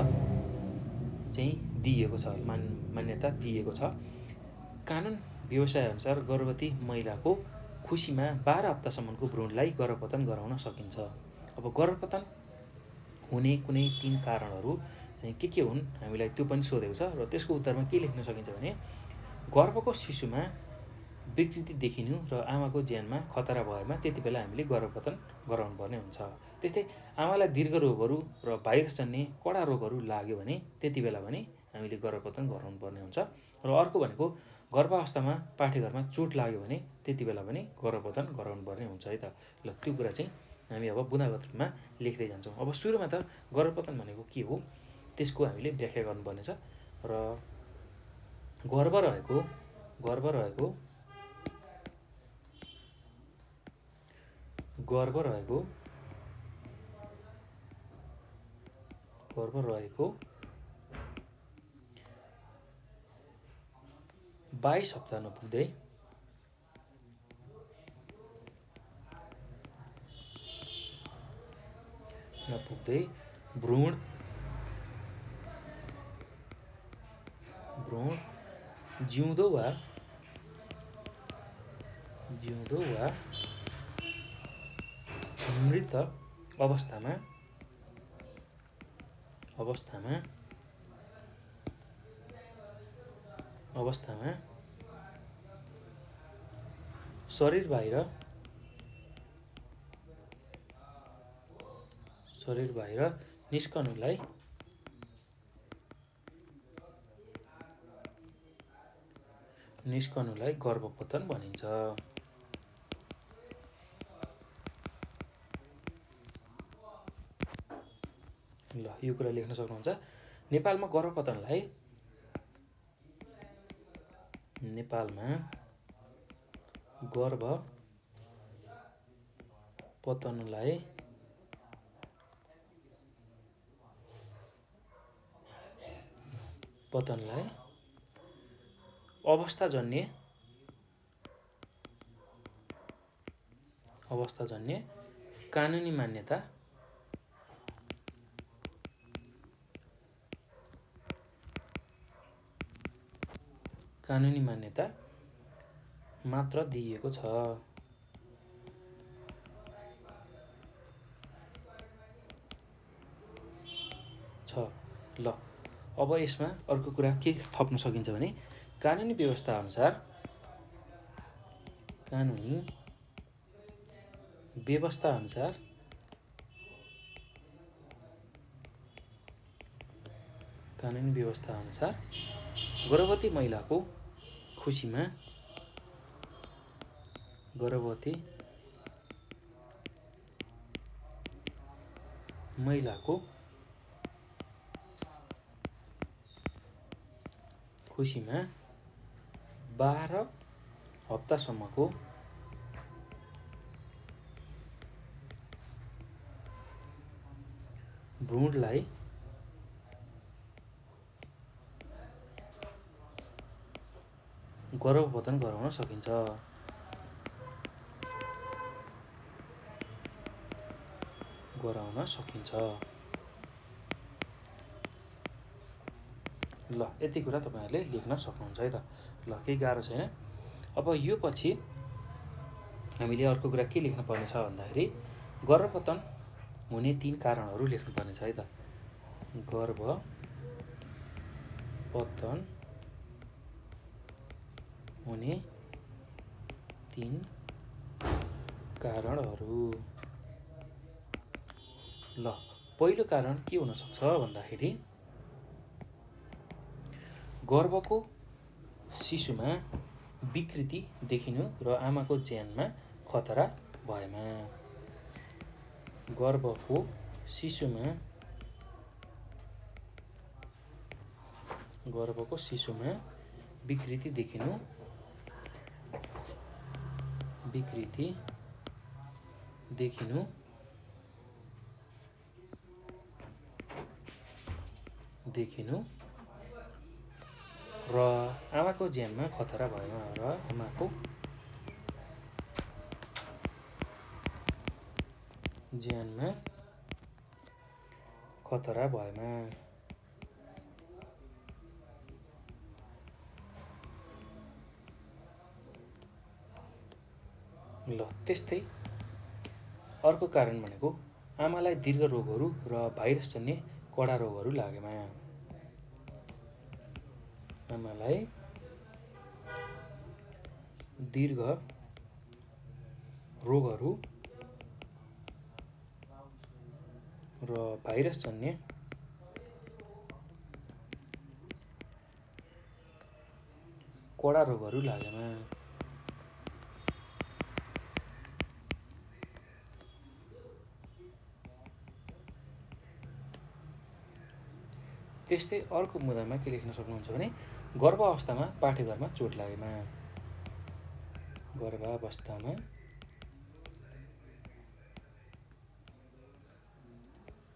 चाहिँ दिएको छ, मान्यता दिएको छ। कानुन व्यवसायअनुसार गर्भवती महिलाको खुसीमा 12 हप्तासम्मको भ्रूणलाई गर्भपतन गराउन सकिन्छ। अब गर्भपतन हुने कुनै 3 कारणहरू चाहिँ के हुन् हामीलाई त्यो पनि सोधेको छ र त्यसको उत्तरमा के लेख्न सकिन्छ भने गर्भको शिशुमा विकृति देखिनु र आमाको ज्यानमा खतरा भएमा त्यति बेला हामीले गर्भपतन गराउनुपर्ने हुन्छ। त्यस्तै आमालाई दीर्घ रोगहरू र भाइरसजन्य कडा रोगहरू लाग्यो भने त्यति बेला पनि हामीले गर्भपतन गराउनुपर्ने हुन्छ। र अर्को भनेको गर्भावस्थामा पाठेघरमा चोट लाग्यो भने त्यति बेला पनि गर्भपतन गराउनुपर्ने हुन्छ है त। ल त्यो कुरा चाहिँ हामी अब बुदागत रूपमा लेख्दै जान्छौँ। अब सुरुमा त गर्भपतन भनेको के हो त्यसको हामीले व्याख्या गर्नुपर्ने छ। र गर्भ रहेको गर्भ 22 हप्ता नपुग्दै भ्रूण भ्रूण जिउँदो वा मृत अवस्थामा शरीर बाहिर निस्कनुलाई गर्भपतन भनिन्छ। ल यो कुरा लेख्न सक्नुहुन्छ। नेपालमा गर्भपतनलाई अवस्थाजन्य कानुनी मान्यता मात्र दिइएको छ। ल अब यसमा अर्को कुरा के थप्न सकिन्छ भने कानुनी व्यवस्था अनुसार गर्भवती महिलाको खुसीमा खुसीमा 12 हप्तासम्मको भ्रूणलाई गर्भपतन गराउन सकिन्छ। ल यति कुरा तपाईहरुले लेख्न सक्नुहुन्छ है त। ल केही गाह्रो छैन। अब यो पछि हामीले अर्को कुरा के लेख्न पर्ने छ भन्दाखेरि गर्भपतन हुने 3 कारणहरू लेख्नु पर्ने छ है त। गर्भपतन हुने 3 कारणहरू। ल पहिलो कारण के हुन सक्छ भन्दाखेरि गर्भको शिशुमा विकृति देखिनु र आमाको ज्यानमा खतरा भएमा। गर्भको शिशुमा विकृति देखिनु र आमाको ज्यानमा खतरा भएमा ल त्यस्तै अर्को कारण भनेको आमालाई दीर्घ रोगहरू र भाइरसजन्य कडा रोगहरू लागेमा। आमालाई दीर्घ रोगहरू र भाइरसजन्य कडा रोगहरू लागेमा। त्यस्तै अर्को मुद्दामा के लेख्न सक्नुहुन्छ भने गर्भावस्थामा पाठेघरमा चोट लागेमा। गर्भावस्थामा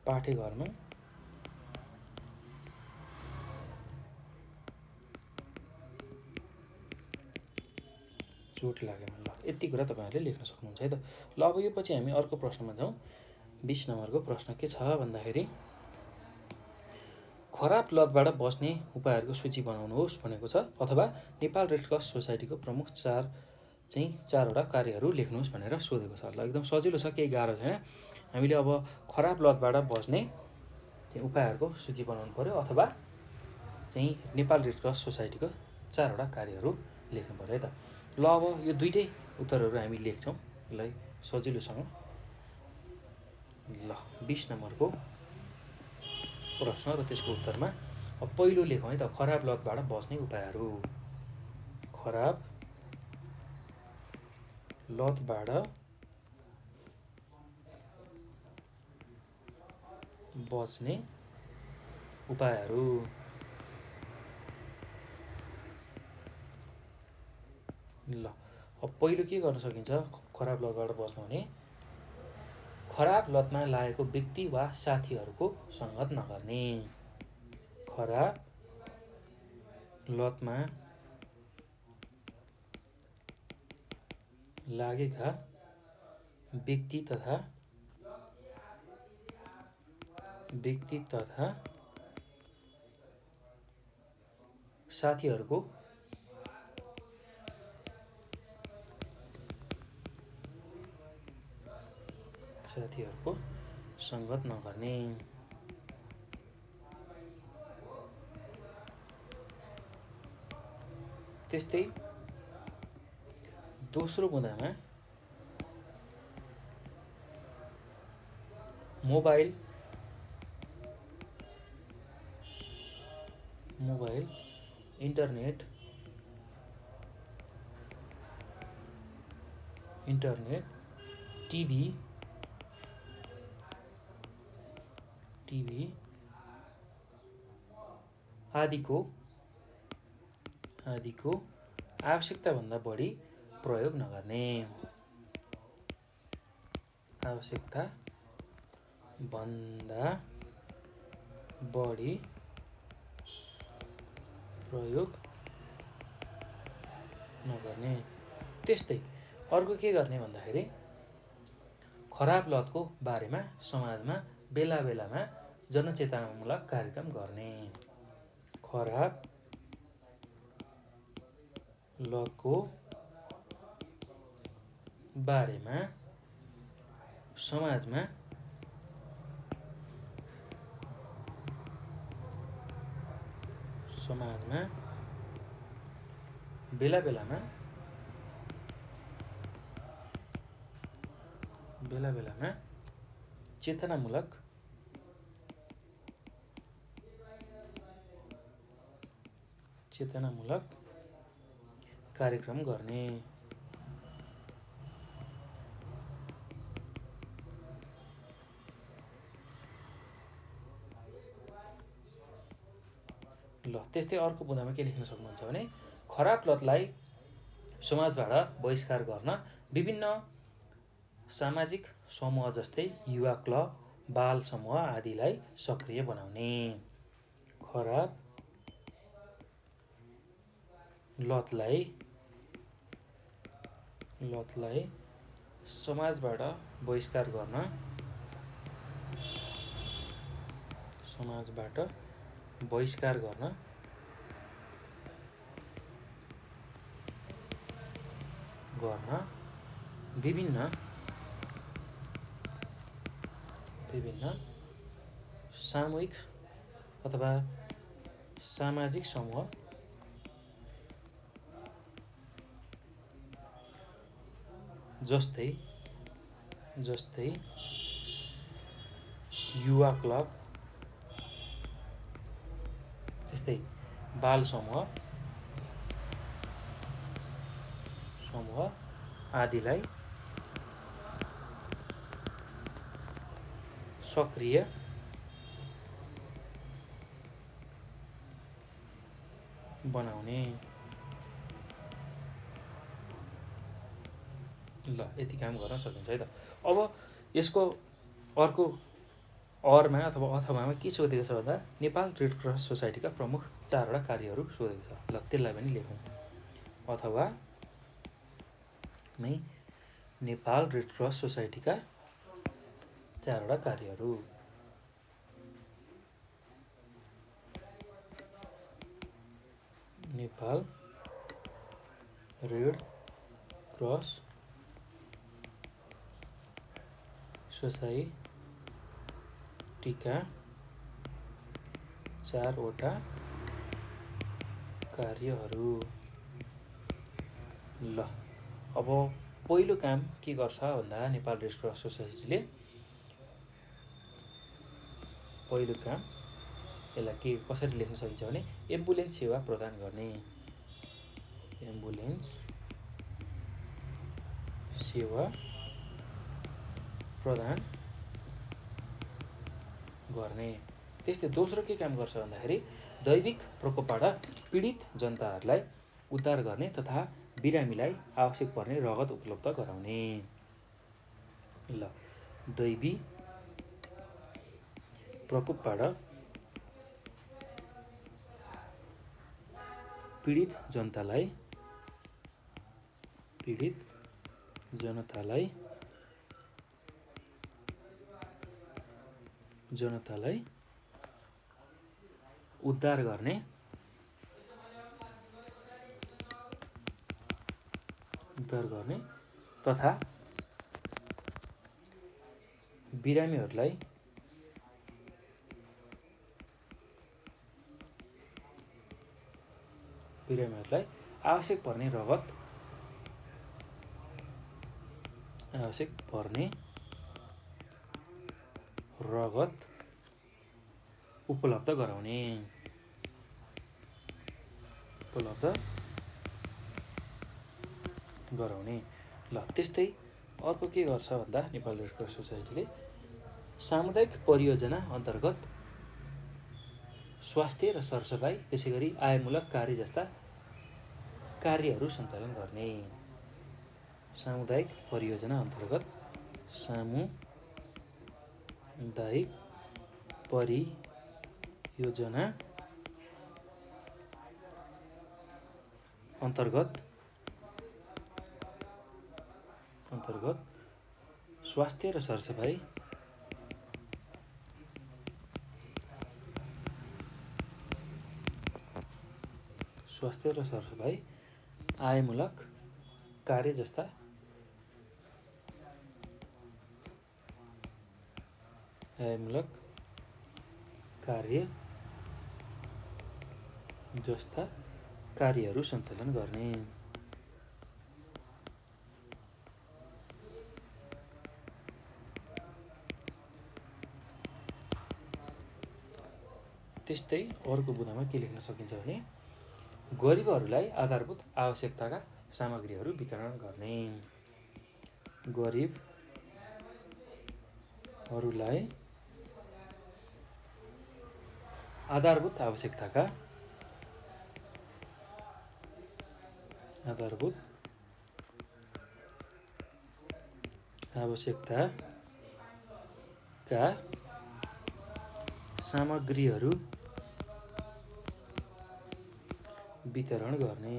पाठेघरमा चोट लागेमा। ल यति कुरा तपाईहरुले लेख्न सक्नुहुन्छ है त। ल अब यो पछि हामी अर्को प्रश्नमा जाउँ। 20 नम्बरको प्रश्न के छ भन्दाखेरि खराब लतबाट बस्ने उपायहरूको सूची बनाउनुहोस् भनेको छ, अथवा नेपाल रेड क्रस सोसाइटीको प्रमुख चारवटा कार्यहरू लेख्नुहोस् भनेर सोधेको छ। ल एकदम सजिलो छ, केही गाह्रो छैन। हामीले अब खराब लतबाट बस्ने उपायहरूको सूची बनाउनु पर्यो, अथवा चाहिँ नेपाल रेड क्रस सोसाइटीको 4वटा कार्यहरू लेख्नु पर्यो है त। ल अब यो दुइटै उत्तरहरू हामी लेख्छौँ यसलाई सजिलोसँग। ल 20 नम्बरको प्रश्न र त्यसको उत्तरमा अब पहिलो लेखौँ है त, खराब लतबाट बस्ने उपायहरू। खराब लतबाट बस्ने उपायहरू। ल अब पहिलो के गर्न सकिन्छ खराब लतबाट बस्नु भने, खराब लतमा लागेको व्यक्ति वा साथीहरूको सङ्गत नगर्ने। खराब लतमा लागेका व्यक्ति तथा साथीहरूको सङ्गत नगर्ने। त्यस्तै दोस्रो बुँदामा मोबाइल इन्टरनेट टिभी आदिको आवश्यकताभन्दा बढी प्रयोग नगर्ने। आवश्यकताभन्दा बढी प्रयोग नगर्ने। त्यस्तै अर्को के गर्ने भन्दाखेरि, खराब लतको बारेमा समाजमा बेला बेलामा जनचेतनामूलक कार्यक्रम गर्ने। खराब लतको बारेमा समाजमा बेला बेलामा चेतनामूलक कार्यक्रम गर्ने। ल त्यस्तै अर्को बुँदामा के लेख्न सक्नुहुन्छ भने, खराब लतलाई समाजबाट बहिष्कार गर्न विभिन्न सामाजिक समूह जस्तै युवा क्लब, बाल समूह आदिलाई सक्रिय बनाउने। खराब लतलाई समाजबाट बहिष्कार गर्न विभिन्न सामूहिक अथवा सामाजिक समूह जस्तै युवा क्लब, त्यस्तै बाल समूह आदिलाई सक्रिय बनाउने। ल यति काम गर्न सकिन्छ है त। अब यसको अर्को अरमा अथवामा के सोधेको छ भन्दा, नेपाल रेड क्रस सोसाइटीका प्रमुख 4वटा कार्यहरू सोधेको छ। ल त्यसलाई पनि लेखौँ। अथवा नै नेपाल रेड क्रस सोसाइटीका 4वटा कार्यहरू। नेपाल रेड क्रस सोसाइटीका 4वटा कार्यहरू। ल अब पहिलो काम के गर्छ भन्दा नेपाल रेड क्रस सोसाइटीले पहिलो काम यसलाई के कसरी लेख्न सकिन्छ भने एम्बुलेन्स सेवा प्रदान गर्ने। एम्बुलेन्स सेवा प्रदान गर्ने। त्यस्तै दोस्रो के काम गर्छ भन्दाखेरि दैविक प्रकोपबाट पीडित जनताहरूलाई उद्धार गर्ने तथा बिरामीलाई आवश्यक पर्ने रगत उपलब्ध गराउने। ल दैवी प्रकोपबाट पीडित जनतालाई उद्धार गर्ने तथा बिरामीहरूलाई आवश्यक पर्ने रगत उपलब्ध गराउने। ल त्यस्तै अर्को के गर्छ भन्दा नेपाल रेड क्रस सोसाइटीले सामुदायिक परियोजना अन्तर्गत स्वास्थ्य र सरसफाइ त्यसै गरी आयमूलक कार्य जस्ता कार्यहरू सञ्चालन गर्ने। सामुदायिक परियोजना अन्तर्गत स्वास्थ्य र सरसफाइ आयमूलक कार्य जस्ता कार्यहरू सञ्चालन गर्ने। त्यस्तै अर्को बुँदामा के लेख्न सकिन्छ भने गरिबहरूलाई आधारभूत आवश्यकताका सामग्रीहरू वितरण गर्ने। गरिबहरूलाई आधारभूत आवश्यकताका सामग्रीहरू वितरण गर्ने।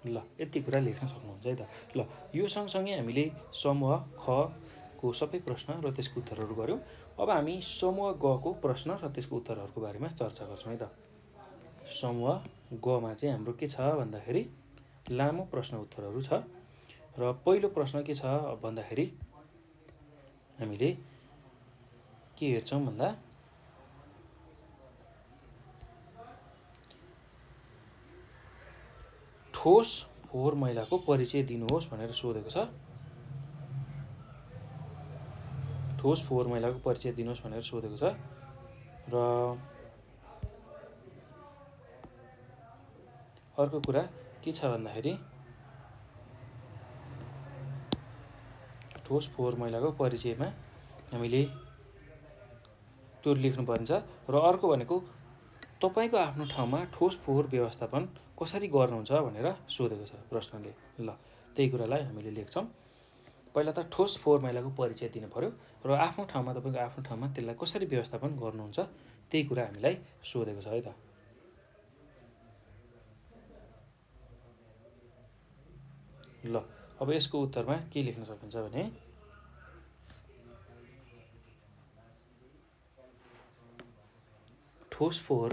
ल यति कुरा लेख्न सक्नुहुन्छ है त। ल यो सँगसँगै हामीले समूह ख को सबै प्रश्न र त्यसको उत्तरहरू गऱ्यौँ। अब हामी समूह ग को प्रश्न र त्यसको उत्तरहरूको बारेमा चर्चा गर्छौँ है त। समूह ग मा चाहिँ हाम्रो के छ भन्दाखेरि लामो प्रश्न उत्तरहरू छ र पहिलो प्रश्न के छ भन्दाखेरि हामीले के हेर्छौँ भन्दा ठोस फोहोर मैलाको परिचय दिनुहोस् भनेर सोधेको छ। ठोस फोहोर मैलाको परिचय दिनुहोस् भनेर सोधेको छ र अर्को कुरा के छ भन्दाखेरि ठोस फोहोर मैलाको परिचयमा हामीले त्यो लेख्नुपर्ने छ र अर्को भनेको तपाईको आफ्नो ठाउँमा ठोस फोहोर व्यवस्थापन कसरी गर्नुहुन्छ भनेर सोधेको छ प्रश्नले। ल त्यही कुरालाई हामीले लेख्छौँ। पहिला त ठोस फोहोर मैलाको परिचय दिनु पर्यो र आफ्नो ठाउँमा तपाईको आफ्नो ठाउँमा त्यसलाई कसरी व्यवस्थापन गर्नुहुन्छ त्यही कुरा हामीलाई सोधेको छ है त। ल अब यसको उत्तरमा के लेख्न सकिन्छ भने ठोस फोहोर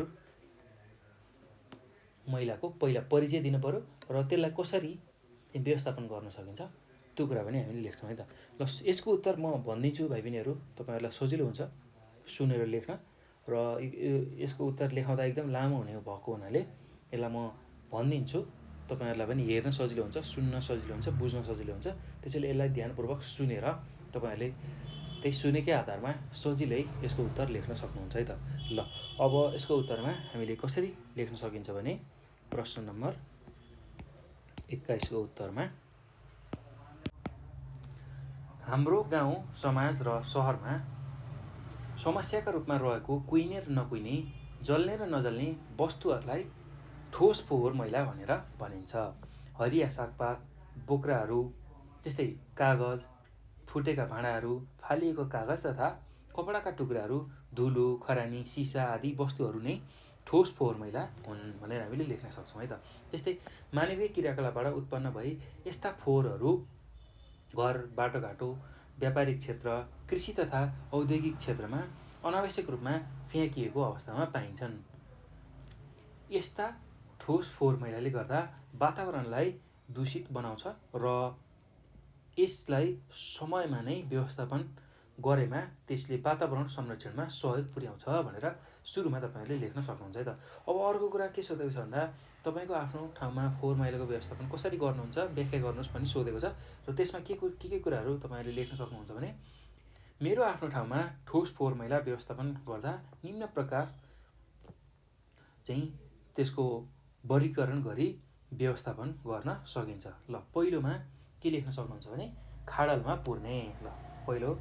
मैलाको पहिला परिचय दिनु पर्यो र त्यसलाई कसरी व्यवस्थापन गर्न सकिन्छ त्यो कुरा पनि हामीले लेख्छौँ है त। ल यसको उत्तर म भनिदिन्छु भाइ बहिनीहरू, तपाईँहरूलाई सजिलो हुन्छ सुनेर लेख्न, र यसको उत्तर लेखाउँदा एकदम लामो हुने भएको हुनाले यसलाई म भनिदिन्छु, तपाईँहरूलाई पनि हेर्न सजिलो हुन्छ, सुन्न सजिलो हुन्छ, बुझ्न सजिलो हुन्छ। त्यसैले यसलाई ध्यानपूर्वक सुनेर तपाईँहरूले त्यही सुनेकै आधारमा सजिलै यसको उत्तर लेख्न सक्नुहुन्छ है त। ल अब यसको उत्तरमा हामीले कसरी लेख्न सकिन्छ भने प्रश्न नम्बर 21 को उत्तरमा हाम्रो गाउँ समाज र सहरमा समस्याका रूपमा रहेको कुहिने र नकुहिने, जल्ने र नजल्ने वस्तुहरूलाई ठोस फोहोर मैला भनेर भनिन्छ। हरिया सागपात, बोक्राहरू, त्यस्तै कागज, फुटेका भाँडाहरू, फालिएको कागज तथा कपडाका टुक्राहरू, धुलो, खरानी, सिसा आदि वस्तुहरू नै ठोस फोहोर मैला हुन् भनेर हामीले लेख्न सक्छौँ है त। त्यस्तै मानवीय क्रियाकलापबाट उत्पन्न भई यस्ता फोहोरहरू घर, बाटोघाटो, व्यापारिक क्षेत्र, कृषि तथा औद्योगिक क्षेत्रमा अनावश्यक रूपमा फ्याँकिएको अवस्थामा पाइन्छन्। यस्ता ठोस फोहोर मैलाले गर्दा वातावरणलाई दूषित बनाउँछ र यसलाई समयमा नै व्यवस्थापन गरेमा त्यसले वातावरण संरक्षणमा सहयोग पुर्याउँछ भनेर सुरुमा तपाईँहरूले लेख्न सक्नुहुन्छ है त। अब अर्को कुरा के सोधेको छ भन्दा तपाईँको आफ्नो ठाउँमा फोहोर मैलाको व्यवस्थापन कसरी गर्नुहुन्छ व्याख्या गर्नुहोस् भनी सोधेको छ, र त्यसमा के कुराहरू तपाईँहरूले लेख्न सक्नुहुन्छ भने मेरो आफ्नो ठाउँमा ठोस फोहोर मैला व्यवस्थापन गर्दा निम्न प्रकार चाहिँ त्यसको वर्गीकरण गरी व्यवस्थापन गर्न सकिन्छ। ल पहिलोमा के लेख्न सक्नुहुन्छ भने खाडलमा पुर्ने। ल पहिलो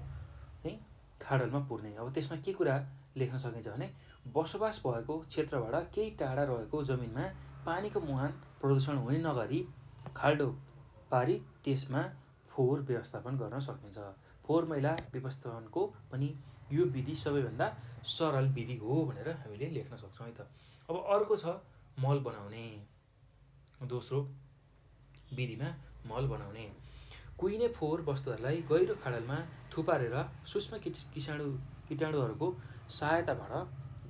चाहिँ खाडलमा पुर्ने। अब त्यसमा के कुरा लेख्न सकिन्छ भने बसोबास भएको क्षेत्रबाट केही टाढा रहेको जमिनमा पानीको मुहान प्रदूषण हुने नगरी खाल्डो पारी त्यसमा फोहोर व्यवस्थापन गर्न सकिन्छ। फोहोर मैला व्यवस्थापनको पनि यो विधि सबैभन्दा सरल विधि हो भनेर हामीले लेख्न सक्छौँ है त। अब अर्को छ मल बनाउने। दोस्रो विधिमा मल बनाउने। कुहिने फोहोर वस्तुहरूलाई गहिरो खाडलमा थुपारेर सूक्ष्म कीटाणुहरूको सहायताबाट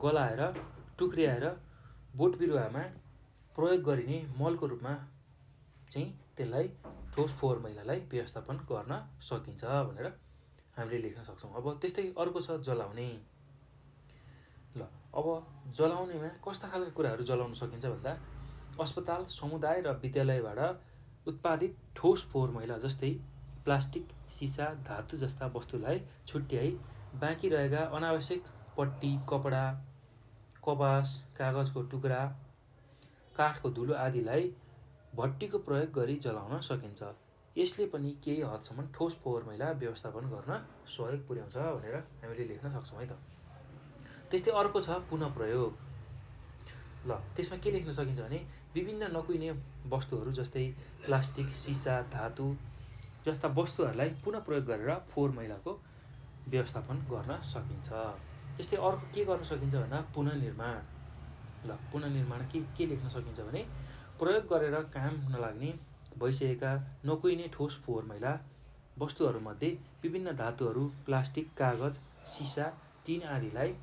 गलाएर टुक्र्याएर बोट बिरुवामा प्रयोग गरिने मलको रूपमा चाहिँ त्यसलाई ठोस फोहोर मैलालाई व्यवस्थापन गर्न सकिन्छ भनेर हामीले लेख्न सक्छौँ। अब त्यस्तै अर्को छ जलाउने। ल अब जलाउनेमा कस्ता खालका कुराहरू जलाउन सकिन्छ भन्दा अस्पताल, समुदाय र विद्यालयबाट उत्पादित ठोस फोहोर मैला जस्तै प्लास्टिक, सिसा, धातु जस्ता वस्तुलाई छुट्याई बाँकी रहेका अनावश्यक पट्टी, कपडा, कपास, कागजको टुक्रा, काठको धुलो आदिलाई भट्टीको प्रयोग गरी जलाउन सकिन्छ। यसले पनि केही हदसम्म ठोस फोहोर मैला व्यवस्थापन गर्न सहयोग पुर्याउँछ भनेर हामीले लेख्न सक्छौँ है त। त्यस्तै अर्को छ पुनः प्रयोग। ल त्यसमा के लेख्न सकिन्छ भने विभिन्न नकुहिने वस्तुहरू जस्तै प्लास्टिक, सिसा, धातु जस्ता वस्तुहरूलाई पुनः प्रयोग गरेर फोहोर मैलाको व्यवस्थापन गर्न सकिन्छ। त्यस्तै अर्को के गर्न सकिन्छ भन्दा पुनर्निर्माण। ल पुनर्निर्माण के लेख्न सकिन्छ भने प्रयोग गरेर काम नलाग्ने भइसकेका नकुहिने ठोस फोहोर मैला वस्तुहरूमध्ये विभिन्न धातुहरू, प्लास्टिक, कागज, सिसा, टिन आदिलाई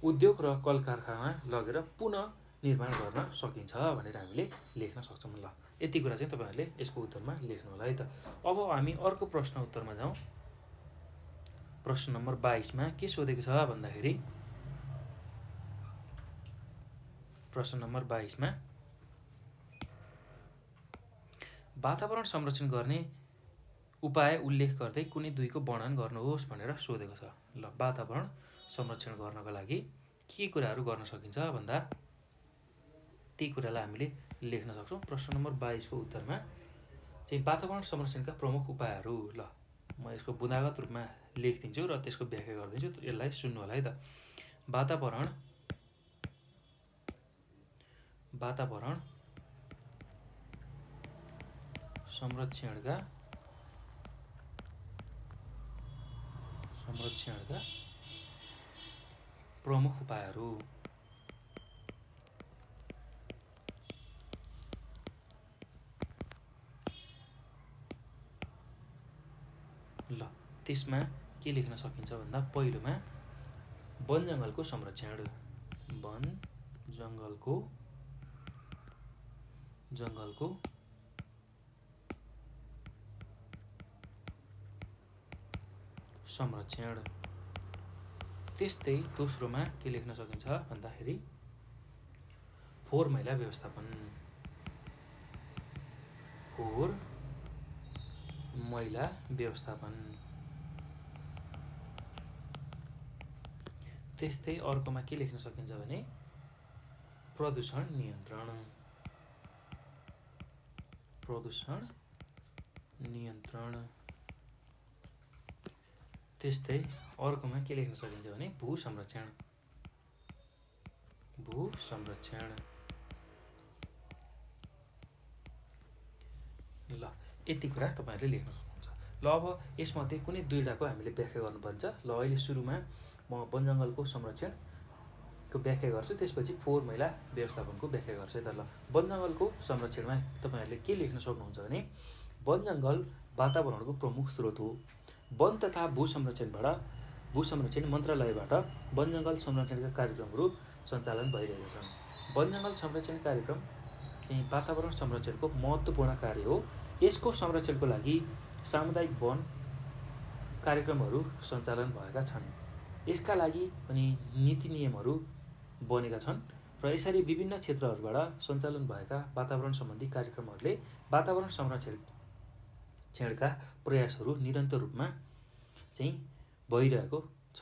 उद्योग र कल कारखानामा लगेर पुनः निर्माण गर्न सकिन्छ भनेर हामीले लेख्न सक्छौँ। ल यति कुरा चाहिँ तपाईँहरूले यसको उत्तरमा लेख्नु होला है त। अब हामी अर्को प्रश्न उत्तरमा जाउँ। प्रश्न नम्बर 22 मा के सोधेको छ भन्दाखेरि प्रश्न नम्बर 22 मा वातावरण संरक्षण गर्ने उपाय उल्लेख गर्दै कुनै दुईको वर्णन गर्नुहोस् भनेर सोधेको छ। ल वातावरण संरक्षण गर्नको लागि के कुराहरू गर्न सकिन्छ भन्दा ती कुरालाई हामीले लेख्न सक्छौँ। प्रश्न नम्बर 22 को उत्तरमा चाहिँ वातावरण संरक्षणका प्रमुख उपायहरू। ल म यसको बुँदागत रूपमा लेखिदिन्छु र त्यसको व्याख्या गरिदिन्छु, यसलाई सुन्नु होला है त। वातावरण संरक्षणका प्रमुख उपायहरू। ल त्यसमा के लेख्न सकिन्छ भन्दा पहिलोमा वन जङ्गलको संरक्षण। वन जङ्गलको संरक्षण। त्यस्तै दोस्रोमा के लेख्न सकिन्छ भन्दाखेरि फोहोर मैला व्यवस्थापन। फोहोर मैला व्यवस्थापन। त्यस्तै अर्कोमा के लेख्न सकिन्छ भने प्रदूषण नियन्त्रण। त्यस्तै अर्कोमा के लेख्न सकिन्छ भने भू संरक्षण। ल यति कुरा तपाईहरुले लेख्न सक्नुहुन्छ। ल अब यसमध्ये कुनै दुईटाको हामीले व्याख्या गर्नुपर्छ। ल अहिले सुरुमा म वन जङ्गलको संरक्षणको व्याख्या गर्छु, त्यसपछि फोहोर मैला व्यवस्थापनको व्याख्या गर्छु है त। ल वन जङ्गलको संरक्षणमा तपाईहरुले के लेख्न सक्नुहुन्छ भने वन जङ्गल वातावरणको प्रमुख स्रोत हो। वन तथा भू संरक्षण मन्त्रालयबाट वन जङ्गल संरक्षणका कार्यक्रमहरू सञ्चालन भइरहेका छन्। वन जङ्गल संरक्षण कार्यक्रम चाहिँ वातावरण संरक्षणको महत्त्वपूर्ण कार्य हो। यसको संरक्षणको लागि सामुदायिक वन कार्यक्रमहरू सञ्चालन भएका छन्। यसका लागि पनि नीति नियमहरू बनेका छन् र यसरी विभिन्न क्षेत्रहरूबाट सञ्चालन भएका वातावरण सम्बन्धी कार्यक्रमहरूले वातावरण संरक्षणका प्रयासहरू निरन्तर रूपमा चाहिँ भइरहेको छ।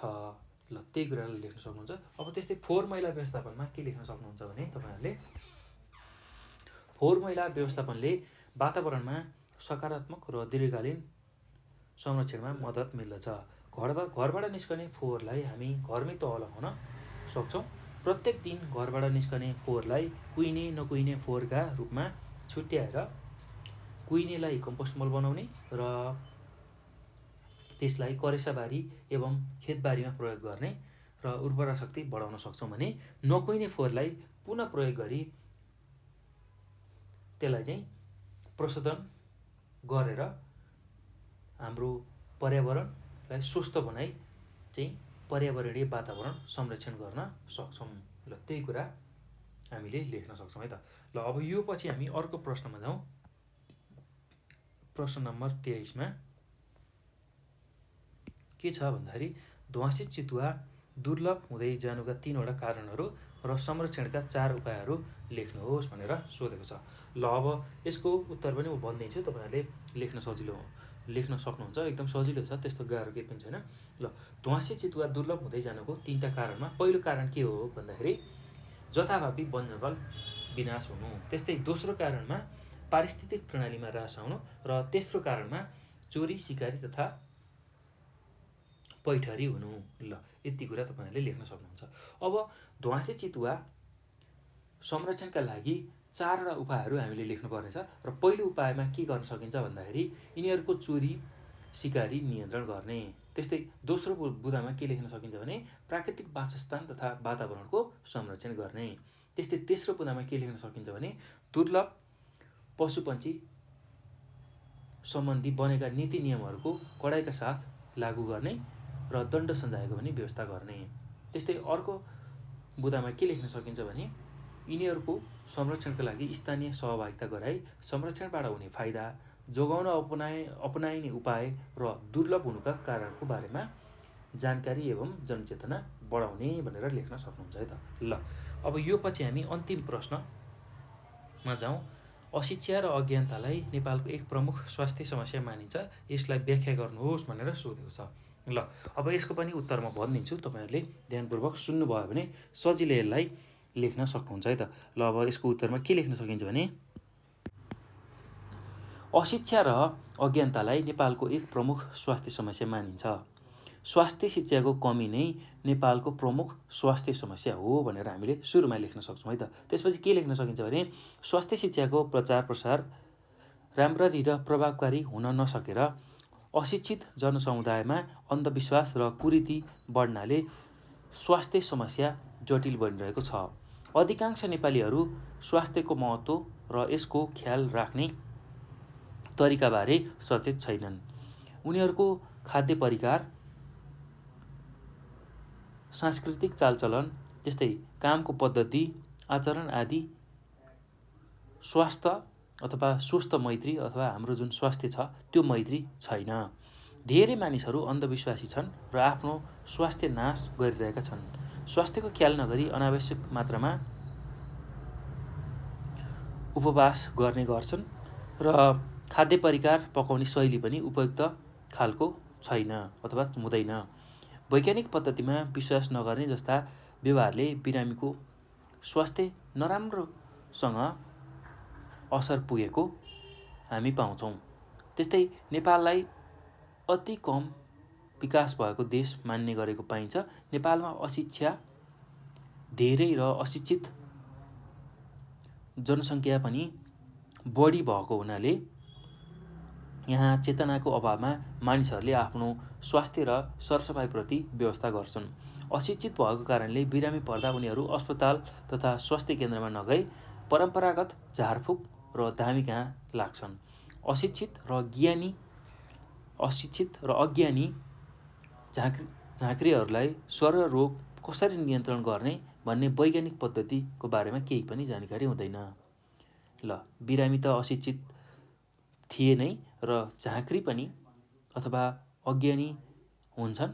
ल त्यही कुरालाई लेख्न सक्नुहुन्छ। अब त्यस्तै फोहोर मैला व्यवस्थापनमा के लेख्न सक्नुहुन्छ भने तपाईहरुले फोहोर मैला व्यवस्थापनले वातावरणमा सकारात्मक र दीर्घकालीन संरक्षणमा मद्दत मिल्दछ। घरबाट निस्कने फोहोरलाई हामी घरमै तह लगाउन सक्छौँ। प्रत्येक दिन घरबाट निस्कने फोहोरलाई कुहिने नकुहिने फोहोरका रूपमा छुट्याएर कुहिनेलाई कम्पोस्ट मल बनाउने र त्यसलाई करेसाबारी एवं खेतबारीमा प्रयोग गर्ने र उर्वरा शक्ति बढाउन सक्छौँ भने नकुहिने फोहोरलाई पुनः प्रयोग गरी त्यसलाई चाहिँ प्रशोधन गरेर हाम्रो पर्यावरणलाई स्वस्थ बनाई चाहिँ पर्यावरणीय वातावरण संरक्षण गर्न सक्छौँ। ल त्यही कुरा हामीले लेख्न सक्छौँ है त। ल अब यो पछि हामी अर्को प्रश्नमा जाउँ। प्रश्न नम्बर 23 मा के छ भन्दाखेरि ध्वाँसे चितुवा दुर्लभ हुँदै जानुका 3वटा कारणहरू र संरक्षणका 4 उपायहरू लेख्नुहोस् भनेर सोधेको छ। ल अब यसको उत्तर पनि म भनिदिन्छु, तपाईहरुले लेख्न सक्नुहुन्छ। एकदम सजिलो छ, त्यस्तो गाह्रो केही पनि छैन। ल ध्वाँसे चितुवा दुर्लभ हुँदै जानुको 3टा कारणमा पहिलो कारण के हो भन्दाखेरि जथाभावी वन जङ्गल विनाश हुनु। त्यस्तै दोस्रो कारणमा पारिस्थितिक प्रणालीमा ह्रास आउनु र तेस्रो कारणमा चोरी सिकारी तथा पैठरी हुनु। ल यति कुरा तपाईहरुले लेख्न सक्नुहुन्छ। अब ध्वाँसे चितुवा संरक्षणका लागि 4वटा उपायहरू हामीले लेख्नुपर्नेछ र पहिलो उपायमा के गर्न सकिन्छ भन्दाखेरि यिनीहरूको चोरी सिकारी नियन्त्रण गर्ने। त्यस्तै दोस्रो बुँदामा के लेख्न सकिन्छ भने प्राकृतिक वासस्थान तथा वातावरणको संरक्षण गर्ने। त्यस्तै तेस्रो बुँदामा के लेख्न सकिन्छ भने दुर्लभ पशुपन्छी सम्बन्धी बनेका नीति नियमहरूको कडाइका साथ लागू गर्ने र दण्ड सजायको पनि व्यवस्था गर्ने। त्यस्तै अर्को बुँदामा के लेख्न सकिन्छ भने यिनीहरूको संरक्षणका लागि स्थानीय सहभागिता गराई संरक्षणबाट हुने फाइदा, जोगाउन अपनाइने उपाय र दुर्लभ हुनुका कारणको बारेमा जानकारी एवं जनचेतना बढाउने भनेर लेख्न सक्नुहुन्छ है त। ल अब यो पछि हामी अन्तिम प्रश्नमा जाउँ। अशिक्षा र अज्ञानतालाई नेपालको एक प्रमुख स्वास्थ्य समस्या मानिन्छ, यसलाई व्याख्या गर्नुहोस् भनेर सोधेको छ। ल अब यसको पनि उत्तर म भनिदिन्छु, तपाईहरुले ध्यानपूर्वक सुन्नुभयो भने सजिलै यसलाई लेख्न सक्नुहुन्छ है त। ल अब यसको उत्तरमा के लेख्न सकिन्छ भने अशिक्षा र अज्ञानतालाई नेपालको एक प्रमुख स्वास्थ्य समस्या मानिन्छ। स्वास्थ्य शिक्षाको कमी नै नेपालको प्रमुख स्वास्थ्य समस्या हो भनेर हामीले सुरुमा लेख्न सक्छौँ है त। त्यसपछि के लेख्न सकिन्छ भने स्वास्थ्य शिक्षाको प्रचार प्रसार राम्ररी र प्रभावकारी हुन नसकेर अशिक्षित जनसमुदायमा अन्धविश्वास र कुरीति बढ्नाले स्वास्थ्य समस्या जटिल बनिरहेको छ। अधिकांश नेपालीहरू स्वास्थ्यको महत्त्व र यसको ख्याल राख्ने तरिकाबारे सचेत छैनन्। उनीहरूको खाद्य परिकार, सांस्कृतिक चालचलन त्यस्तै कामको पद्धति, आचरण आदि स्वास्थ्य अथवा स्वस्थ मैत्री अथवा हाम्रो जुन स्वास्थ्य छ त्यो मैत्री छैन। धेरै मानिसहरू अन्धविश्वासी छन् र आफ्नो स्वास्थ्य नाश गरिरहेका छन्। स्वास्थ्यको ख्याल नगरी अनावश्यक मात्रामा उपवास गर्ने गर्छन् र खाद्य परिकार पकाउने शैली पनि उपयुक्त खालको छैन अथवा हुँदैन। वैज्ञानिक पद्धतिमा विश्वास नगर्ने जस्ता व्यवहारले बिरामीको स्वास्थ्य नराम्रोसँग असर पुगेको हामी पाउँछौँ। त्यस्तै नेपाललाई अति कम विकास भएको देश मान्ने गरेको पाइन्छ। नेपालमा अशिक्षा धेरै र अशिक्षित जनसङ्ख्या पनि बढी भएको हुनाले यहाँ चेतनाको अभावमा मानिसहरूले आफ्नो स्वास्थ्य र सरसफाइप्रति व्यवस्था गर्छन्। अशिक्षित भएको कारणले बिरामी पर्दा उनीहरू अस्पताल तथा स्वास्थ्य केन्द्रमा नगई परम्परागत झारफुक र धामी कहाँ लाग्छन्। अशिक्षित र अज्ञानी झाँक्रीहरूलाई स्वररोग कसरी नियन्त्रण गर्ने भन्ने वैज्ञानिक पद्धतिको बारेमा केही पनि जानकारी हुँदैन। बिरामी त अशिक्षित थिए नै र झाँक्री पनि अथवा अज्ञानी हुन्छन्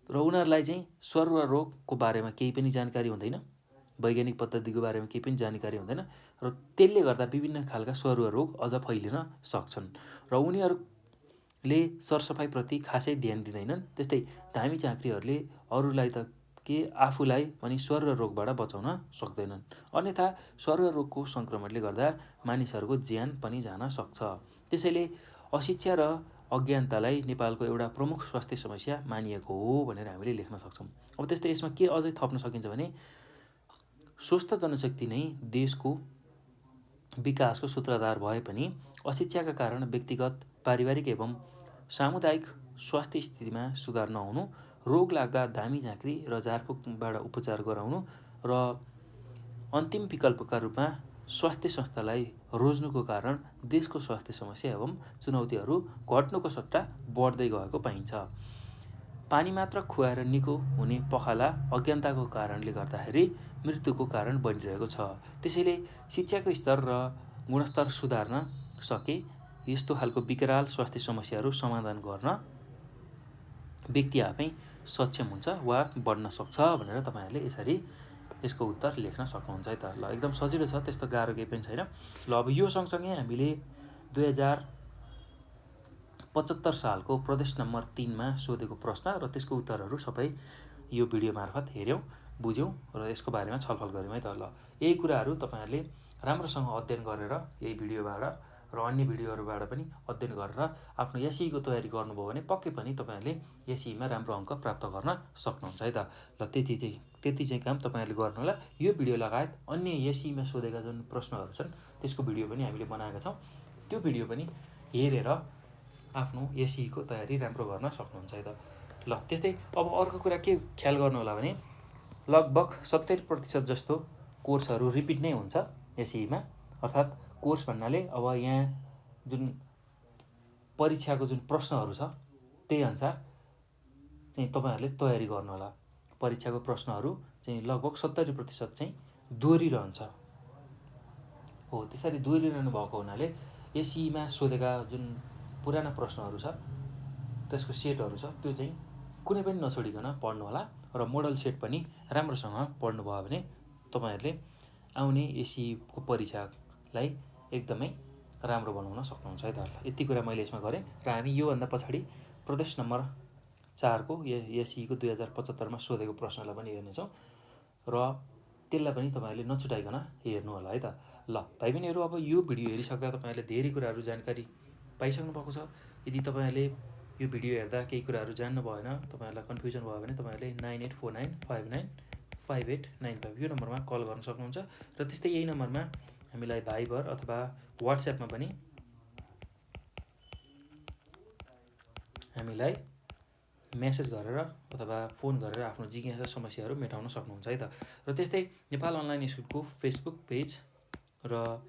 र उनीहरूलाई चाहिँ स्वररोगको बारेमा केही पनि जानकारी हुँदैन, वैज्ञानिक पद्धतिको बारेमा केही पनि जानकारी हुँदैन र त्यसले गर्दा विभिन्न खालका स्वररोग अझ फैलिन सक्छन् र उनीहरूले सरसफाइप्रति खासै ध्यान दिँदैनन्। त्यस्तै धामी झाँक्रीहरूले अरूलाई त के आफूलाई पनि स्वररोगबाट बचाउन सक्दैनन्। अन्यथा स्वररोगको सङ्क्रमणले गर्दा मानिसहरूको ज्यान पनि जान सक्छ। त्यसैले अशिक्षा र अज्ञानतालाई नेपालको एउटा प्रमुख स्वास्थ्य समस्या मानिएको हो भनेर हामीले लेख्न सक्छौँ। अब त्यस्तै यसमा के अझै थप्न सकिन्छ भने स्वस्थ जनशक्ति नै देशको विकासको सूत्रधार भए पनि अशिक्षाका कारण व्यक्तिगत, पारिवारिक एवं सामुदायिक स्वास्थ्य स्थितिमा सुधार नहुनु, रोग लाग्दा धामी झाँक्री र झारफुकबाट उपचार गराउनु र अन्तिम विकल्पका रूपमा स्वास्थ्य संस्थालाई रोज्नुको कारण देशको स्वास्थ्य समस्या एवं चुनौतीहरू घट्नुको सट्टा बढ्दै गएको पाइन्छ। पानी मात्र खुवाएर निको हुने पखाला अज्ञानताको कारणले गर्दाखेरि मृत्युको कारण बनिरहेको छ। त्यसैले शिक्षाको स्तर र गुणस्तर सुधार्न सके यस्तो खालको विकराल स्वास्थ्य समस्याहरू समाधान गर्न व्यक्ति आफै सक्षम हुन्छ वा बढ्न सक्छ भनेर तपाईँहरूले यसरी यसको उत्तर लेख्न सक्नुहुन्छ है त। एकदम सजिलो छ, त्यस्तो गाह्रो केही पनि छैन। अब यो सँगसँगै हामीले 2075 सालको प्रदेश नम्बर 3मा सोधेको प्रश्न र त्यसको उत्तरहरू सबै यो भिडियो मार्फत हेऱ्यौँ, बुझ्यौँ र यसको बारेमा छलफल गऱ्यौँ है त। यही कुराहरू तपाईँहरूले राम्रोसँग अध्ययन गरेर यही भिडियोबाट र अन्य भिडियोहरूबाट पनि अध्ययन गरेर आफ्नो एसईको तयारी गर्नुभयो भने पक्कै पनि तपाईँहरूले एसईमा राम्रो अङ्क प्राप्त गर्न सक्नुहुन्छ है त। त्यति चाहिँ काम तपाईँहरूले गर्नु होला। यो भिडियो लगायत अन्य एसईमा सोधेका जुन प्रश्नहरू छन् त्यसको भिडियो पनि हामीले बनाएका छौँ। त्यो भिडियो पनि हेरेर आफ्नो एसईको तयारी राम्रो गर्न सक्नुहुन्छ है त। त्यस्तै अब अर्को कुरा के ख्याल गर्नु होला भने लगभग 70% जस्तो कोर्सहरू रिपिट नै हुन्छ एसईमा। अर्थात् कोर्स भन्नाले अब यहाँ जुन परीक्षाको जुन प्रश्नहरू छ त्यही अनुसार चाहिँ तपाईँहरूले तयारी गर्नु होला। परीक्षाको प्रश्नहरू चाहिँ लगभग 70% चाहिँ दोहोरिरहन्छ हो। त्यसरी दोहोरिरहनु भएको हुनाले एसईमा सोधेका जुन पुराना प्रश्नहरू छ त्यसको सेटहरू छ त्यो चाहिँ कुनै पनि नछोडिकन पढ्नु होला र मोडल सेट पनि राम्रोसँग पढ्नुभयो भने तपाईँहरूले आउने एसईको परीक्षालाई एकदमै राम्रो बनाउन सक्नुहुन्छ है त। यति कुरा मैले यसमा गरेँ र हामी योभन्दा पछाडि प्रदेश नम्बर 4को एसईको 2075मा सोधेको प्रश्नलाई पनि हेर्नेछौँ र त्यसलाई पनि तपाईँहरूले नछुटाइकन हेर्नु होला है त। भाइ बहिनीहरू, अब यो भिडियो हेरिसक्दा तपाईँहरूले धेरै कुराहरू जानकारी पाइसक्नु भएको छ। यदि तपाईँहरूले यो भिडियो हेर्दा केही कुराहरू जान्नु भएन, तपाईँहरूलाई कन्फ्युजन भयो भने तपाईँहरूले 9849595895 यो नम्बरमा कल गर्न सक्नुहुन्छ र त्यस्तै यही नम्बरमा हामीलाई भाइबर अथवा वाट्सएपमा पनि हामीलाई मेसेज गरेर अथवा फोन गरेर आफ्नो जिज्ञासा समस्याहरू मेटाउन सक्नुहुन्छ है त। र त्यस्तै नेपाल अनलाइन स्कुलको फेसबुक पेज र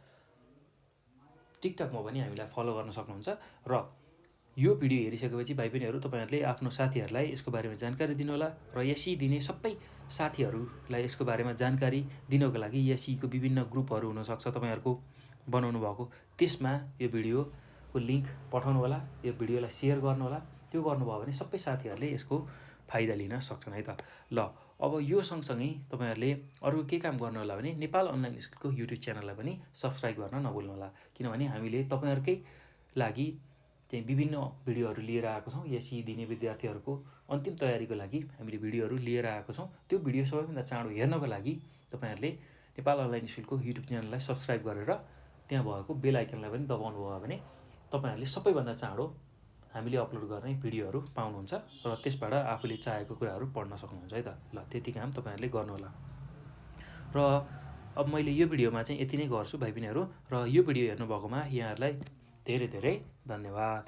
टिकटकमा पनि हामीलाई फलो गर्न सक्नुहुन्छ र यो भिडियो हेरिसकेपछि भाइ बहिनीहरू तपाईँहरूले आफ्नो साथीहरूलाई यसको बारेमा जानकारी दिनुहोला र एसई दिने सबै साथीहरूलाई यसको बारेमा जानकारी दिनको लागि एसईको विभिन्न ग्रुपहरू हुनसक्छ तपाईँहरूको बनाउनु भएको, त्यसमा यो भिडियोको लिङ्क पठाउनु होला, यो भिडियोलाई सेयर गर्नुहोला। त्यो गर्नुभयो भने सबै साथीहरूले यसको फाइदा लिन सक्छन् है त। ल अब यो सँगसँगै तपाईँहरूले अरू के काम गर्नु होला भने नेपाल अनलाइन स्कुलको युट्युब च्यानललाई पनि सब्सक्राइब गर्न नभुल्नुहोला, किनभने हामीले तपाईँहरूकै लागि चाहिँ विभिन्न भिडियोहरू लिएर आएको छौँ। एसई दिने विद्यार्थीहरूको अन्तिम तयारीको लागि हामीले भिडियोहरू लिएर आएको छौँ। त्यो भिडियो सबैभन्दा चाँडो हेर्नको लागि तपाईँहरूले नेपाल अनलाइन स्कुलको युट्युब च्यानललाई सब्सक्राइब गरेर त्यहाँ भएको बेल आइकनलाई पनि दबाउनु भयो भने तपाईँहरूले सबैभन्दा चाँडो हामीले अपलोड गर्ने भिडियोहरू पाउनुहुन्छ र त्यसबाट आफूले चाहेको कुराहरू पढ्न सक्नुहुन्छ है त। ल त्यति काम तपाईँहरूले गर्नुहोला। र अब मैले यो भिडियोमा चाहिँ यति नै गर्छु भाइ बहिनीहरू, र यो भिडियो हेर्नुभएकोमा यहाँहरूलाई धेरै धेरै धन्यवाद।